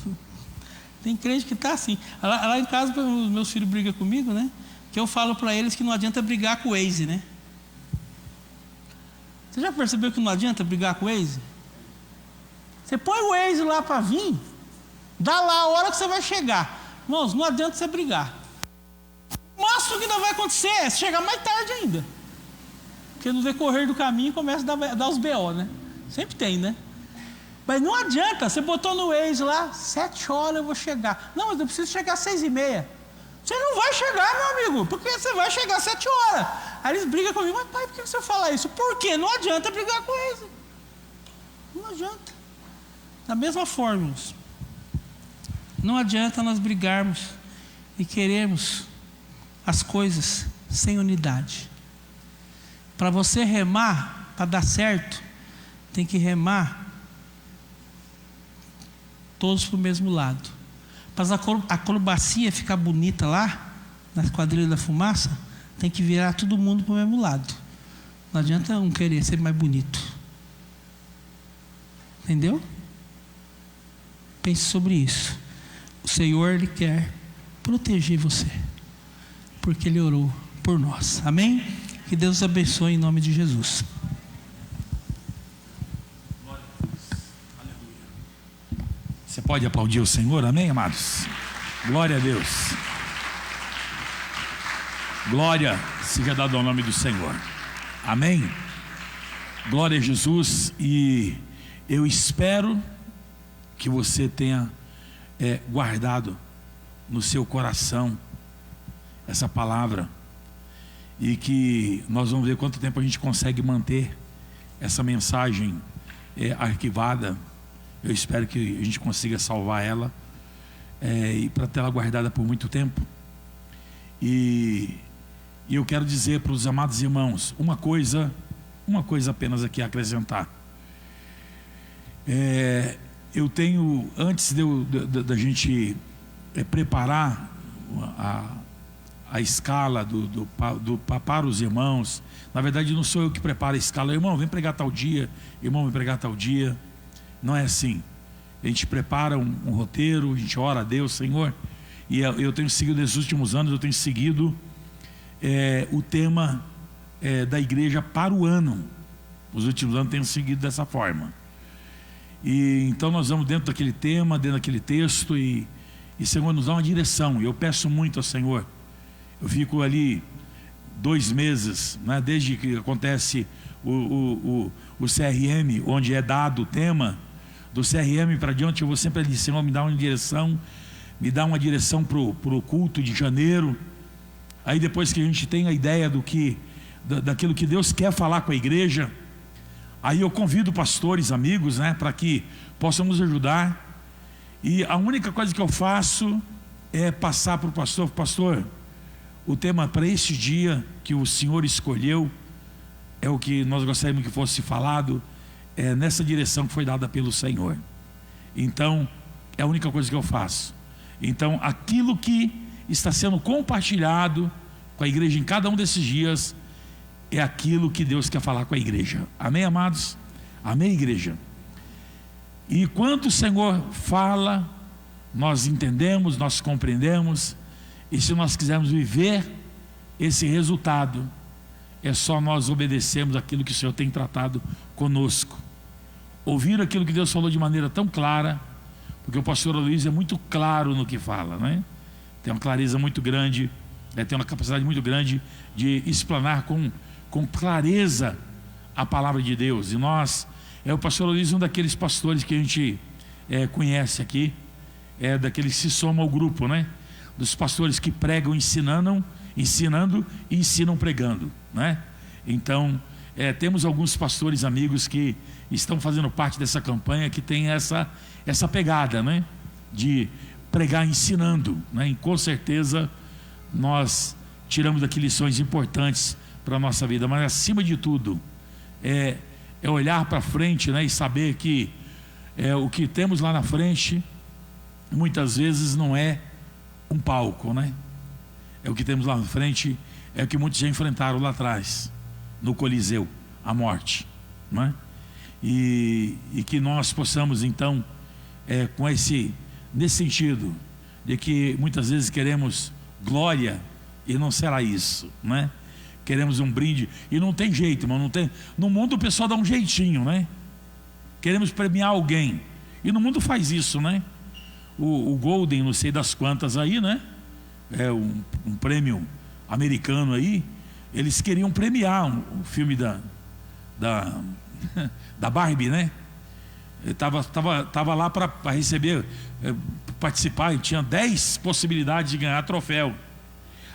tem crente que está assim. Lá em casa, os meus filhos brigam comigo, né? Que eu falo para eles que não adianta brigar com o Waze, né? Você já percebeu que não adianta brigar com o Waze? Você põe o Waze lá para vir, dá lá a hora que você vai chegar. Irmãos, não adianta você brigar. O máximo que ainda vai acontecer é chegar mais tarde ainda. Porque no decorrer do caminho começa a dar os BO, né? Sempre tem, né? Mas não adianta, você botou no Waze lá, 7 horas eu vou chegar. Não, mas eu preciso chegar às 6h30. Você não vai chegar, meu amigo, porque você vai chegar às 7 horas. Aí eles brigam comigo, mas pai, por que você fala isso? Por quê? Não adianta brigar com eles. Não adianta. Da mesma forma, não adianta nós brigarmos e queremos as coisas sem unidade. Para você remar, para dar certo, tem que remar todos para o mesmo lado. Para a acrobacia ficar bonita lá, na quadrilha da fumaça, tem que virar todo mundo para o mesmo lado. Não adianta um querer ser mais bonito. Entendeu? Pense sobre isso. O Senhor, Ele quer proteger você, porque Ele orou por nós. Amém? Que Deus os abençoe em nome de Jesus. Você pode aplaudir o Senhor, amém, amados? Glória a Deus. Glória seja dada ao nome do Senhor, amém? Glória a Jesus. E eu espero que você tenha guardado no seu coração essa palavra, e que nós vamos ver quanto tempo a gente consegue manter essa mensagem arquivada. Eu espero que a gente consiga salvar ela, e para ter ela guardada por muito tempo. E eu quero dizer para os amados irmãos uma coisa apenas aqui a acrescentar. Eu tenho, antes da gente preparar a escala para os irmãos, na verdade não sou eu que preparo a escala. Irmão, vem pregar tal dia, irmão, vem pregar tal dia. Não é assim. A gente prepara um roteiro, a gente ora a Deus, Senhor. E eu tenho seguido nesses últimos anos, eu tenho seguido o tema da igreja para o ano. Os últimos anos tenho seguido dessa forma. E então nós vamos dentro daquele tema, dentro daquele texto, e Senhor, nos dá uma direção. E eu peço muito ao Senhor. Eu fico ali 2 meses, né, desde que acontece o CRM, onde é dado o tema. Do CRM para diante, eu vou sempre ali: Senhor, me dá uma direção para o culto de janeiro. Aí depois que a gente tem a ideia daquilo que Deus quer falar com a igreja, aí eu convido pastores, amigos, né, para que possam nos ajudar. E a única coisa que eu faço é passar para o pastor: pastor, o tema para este dia que o Senhor escolheu é o que nós gostaríamos que fosse falado, nessa direção que foi dada pelo Senhor. Então é a única coisa que eu faço. Então aquilo que está sendo compartilhado com a igreja em cada um desses dias é aquilo que Deus quer falar com a igreja. Amém, amados? Amém, igreja? E quando o Senhor fala, nós entendemos, nós compreendemos. E se nós quisermos viver esse resultado, é só nós obedecermos aquilo que o Senhor tem tratado conosco. Ouvir aquilo que Deus falou de maneira tão clara, porque o pastor Luiz é muito claro no que fala, né? Tem uma clareza muito grande, tem uma capacidade muito grande de explanar com clareza a palavra de Deus. E nós, o pastor Luiz é um daqueles pastores que a gente conhece aqui, daqueles que se somam ao grupo, né? Dos pastores que pregam ensinando e ensinam pregando, né? Então temos alguns pastores amigos que estão fazendo parte dessa campanha, que tem essa pegada, né, de pregar ensinando, né? E com certeza nós tiramos daqui lições importantes para a nossa vida. Mas acima de tudo é olhar para frente, né, e saber que o que temos lá na frente muitas vezes não é um palco, né? O que temos lá na frente é o que muitos já enfrentaram lá atrás, no Coliseu, a morte, não é? E que nós possamos então, nesse sentido, de que muitas vezes queremos glória e não será isso, né? Queremos um brinde e não tem jeito, irmão, não tem. No mundo o pessoal dá um jeitinho, né? Queremos premiar alguém e no mundo faz isso, né? O Golden, não sei das quantas aí, né? Um prêmio americano aí. Eles queriam premiar o filme da Barbie, né? Tava lá para receber, participar, e tinha 10 possibilidades de ganhar troféu.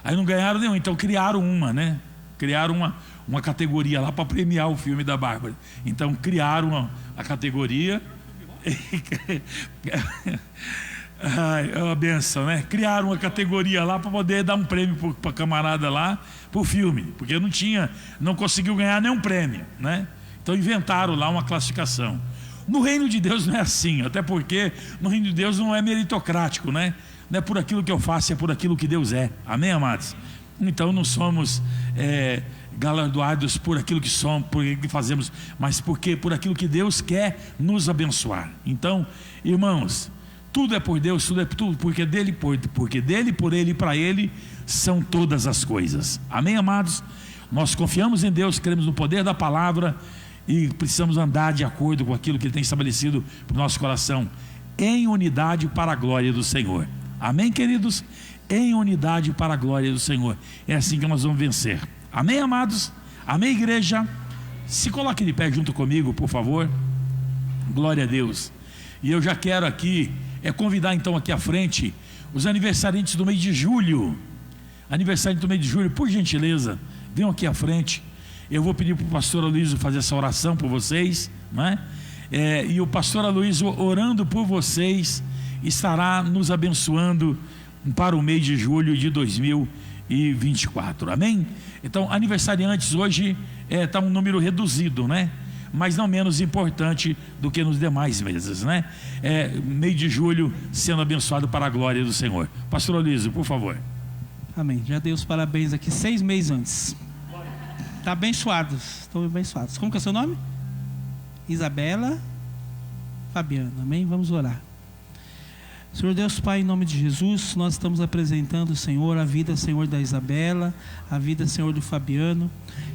Aí não ganharam nenhum, então criaram uma, né? Criaram uma categoria lá para premiar o filme da Barbie. Então criaram a categoria Ai, é uma benção, né? Criaram uma categoria lá para poder dar um prêmio para camarada lá, para o filme, porque não conseguiu ganhar nenhum prêmio, né? Então inventaram lá uma classificação. No reino de Deus não é assim, até porque no reino de Deus não é meritocrático, né? Não é por aquilo que eu faço, é por aquilo que Deus é. Amém, amados? Então não somos galardoados por aquilo que somos, por aquilo que fazemos, mas por aquilo que Deus quer nos abençoar. Então, irmãos, tudo é por Deus, tudo é tudo, porque dele, por ele e para ele são todas as coisas. Amém, amados? Nós confiamos em Deus, cremos no poder da palavra e precisamos andar de acordo com aquilo que Ele tem estabelecido para o nosso coração, em unidade para a glória do Senhor. Amém, queridos? Em unidade para a glória do Senhor. É assim que nós vamos vencer. Amém, amados? Amém, igreja? Se coloque de pé junto comigo, por favor. Glória a Deus. E eu já quero aqui convidar então aqui à frente os aniversariantes do mês de julho. Aniversário do mês de julho, por gentileza, venham aqui à frente. Eu vou pedir para o pastor Aloysio fazer essa oração por vocês, né? E o pastor Aloysio, orando por vocês, estará nos abençoando para o mês de julho de 2024, amém? Então, aniversariantes hoje está um número reduzido, né? Mas não menos importante do que nos demais meses, né? Mês de julho sendo abençoado para a glória do Senhor. Pastor Aloysio, por favor. Amém. Já dei os parabéns aqui 6 meses antes. Está abençoados, estão abençoados. Como que é o seu nome? Isabela Fabiana, amém? Vamos orar. Senhor Deus Pai, em nome de Jesus, nós estamos apresentando, Senhor, a vida, Senhor, da Isabela, a vida, Senhor, do Fabiano,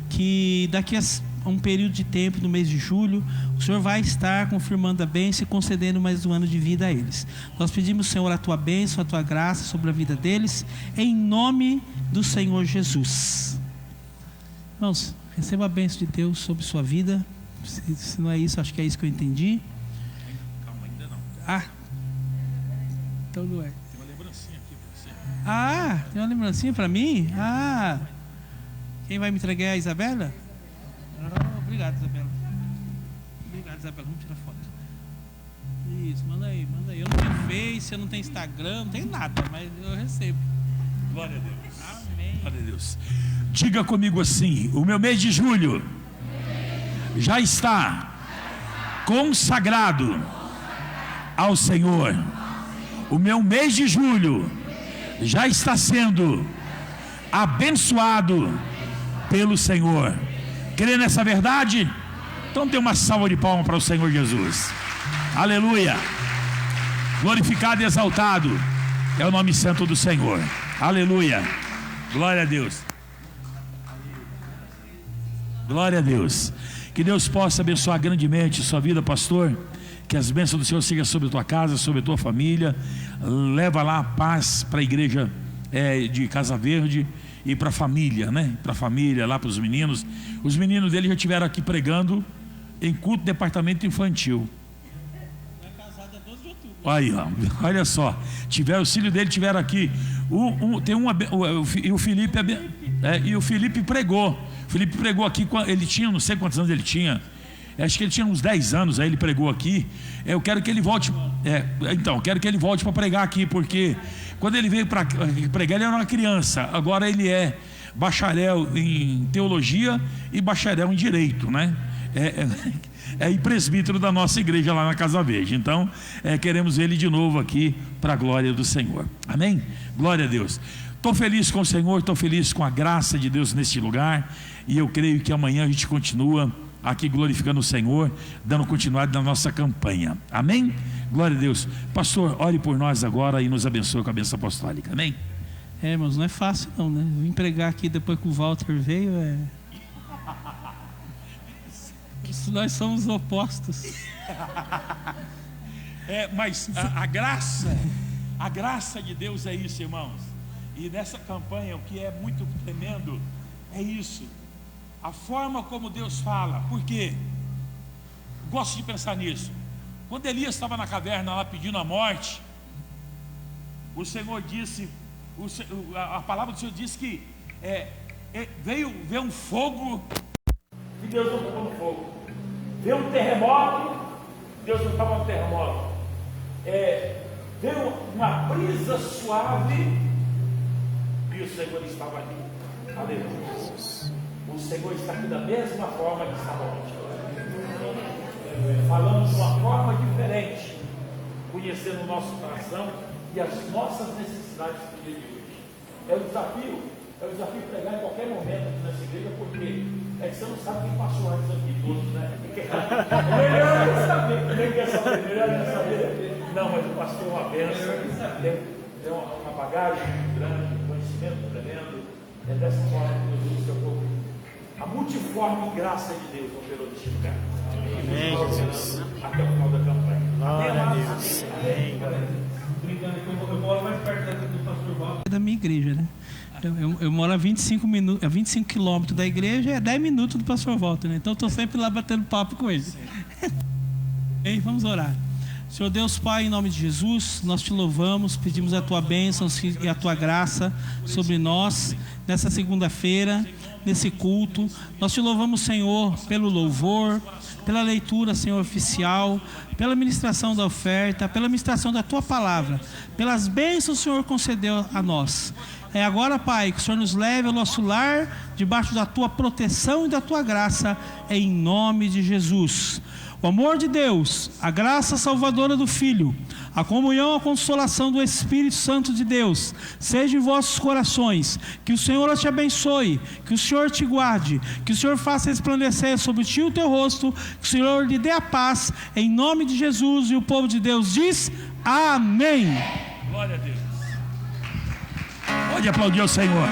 que daqui a um período de tempo, no mês de julho, o Senhor vai estar confirmando a bênção e concedendo mais um ano de vida a eles. Nós pedimos, Senhor, a Tua bênção, a Tua graça sobre a vida deles, em nome do Senhor Jesus. Irmãos, receba a bênção de Deus sobre sua vida. Se não é isso, acho que é isso que eu entendi. Calma, ainda não. Então não é. Tem uma lembrancinha aqui para você. Tem uma lembrancinha para mim? Quem vai me entregar é a Isabela? Obrigado, Isabela. Obrigado, Isabela. Vamos tirar foto. Isso, manda aí. Eu não tenho Face, eu não tenho Instagram, não tenho nada, mas eu recebo. Glória a Deus. Amém. Glória a Deus. Diga comigo assim: o meu mês de julho já está consagrado ao Senhor. O meu mês de julho já está sendo abençoado pelo Senhor. Crê nessa verdade? Então dê uma salva de palmas para o Senhor Jesus. Aleluia. Glorificado e exaltado é o nome santo do Senhor. Aleluia. Glória a Deus. Glória a Deus. Que Deus possa abençoar grandemente sua vida, pastor. Que as bênçãos do Senhor sejam sobre a tua casa, sobre a tua família. Leva lá a paz para a igreja de Casa Verde e para a família, né? Para a família, lá para os meninos. Os meninos dele já estiveram aqui pregando em culto do departamento infantil. Aí, ó, olha só, os filhos dele tiveram aqui. O Felipe pregou. O Felipe pregou aqui, ele tinha, não sei quantos anos ele tinha. Acho que ele tinha uns 10 anos, aí ele pregou aqui. Eu quero que ele volte. Quero que ele volte para pregar aqui, porque quando ele veio para pregar, ele era uma criança. Agora ele é bacharel em teologia e bacharel em direito, né? E presbítero da nossa igreja lá na Casa Verde. Então, queremos ele de novo aqui para a glória do Senhor. Amém? Glória a Deus. Estou feliz com o Senhor, estou feliz com a graça de Deus neste lugar. E eu creio que amanhã a gente continua aqui glorificando o Senhor, dando continuidade na nossa campanha. Amém? Glória a Deus. Pastor, ore por nós agora e nos abençoe com a bênção apostólica. Amém? Irmãos, não é fácil não, né? Eu vim pregar aqui depois que o Walter veio, nós somos opostos. Mas a graça de Deus é isso, irmãos. E nessa campanha, o que é muito tremendo é isso. A forma como Deus fala. Por quê? Gosto de pensar nisso. Quando Elias estava na caverna lá pedindo a morte, o Senhor disse, a palavra do Senhor diz que veio um fogo e Deus não estava no fogo. Veio um terremoto, Deus não estava no terremoto. veio uma brisa suave e o Senhor estava ali. Aleluia. O Senhor está aqui da mesma forma que estava ontem. Falamos de uma forma diferente, conhecendo o nosso coração e as nossas necessidades do dia de hoje. É o desafio pregar em qualquer momento aqui nessa igreja, porque é que você não sabe quem passou antes aqui, todos, né? Melhor não saber, nem quer saber, melhor não saber. Não, mas o pastor é uma bênção, tem uma bagagem grande, um conhecimento tremendo. É dessa forma que Deus usa o seu povo. A multiforme graça de Deus operou neste lugar. Amém, Jesus. Até o final da campanha. Glória a Deus. Amém. Brincando que eu moro mais perto do pastor Walter. É da minha igreja, né? Eu moro a 25 quilômetros da igreja, é 10 minutos do pastor Walter, né? Então eu estou sempre lá batendo papo com ele. Bem, vamos orar. Senhor Deus Pai, em nome de Jesus, nós te louvamos, pedimos a tua bênção e a tua graça sobre nós nessa segunda-feira, nesse culto. Nós te louvamos, Senhor, pelo louvor, pela leitura, Senhor, oficial, pela ministração da oferta, pela ministração da tua palavra, pelas bênçãos que o Senhor concedeu a nós. É agora, Pai, que o Senhor nos leve ao nosso lar, debaixo da tua proteção e da tua graça, em nome de Jesus. O amor de Deus, a graça salvadora do Filho, a comunhão, a consolação do Espírito Santo de Deus, seja em vossos corações. Que o Senhor te abençoe, que o Senhor te guarde, que o Senhor faça resplandecer sobre ti o teu rosto, que o Senhor lhe dê a paz, em nome de Jesus. E o povo de Deus diz: amém. Glória a Deus. Pode aplaudir o Senhor.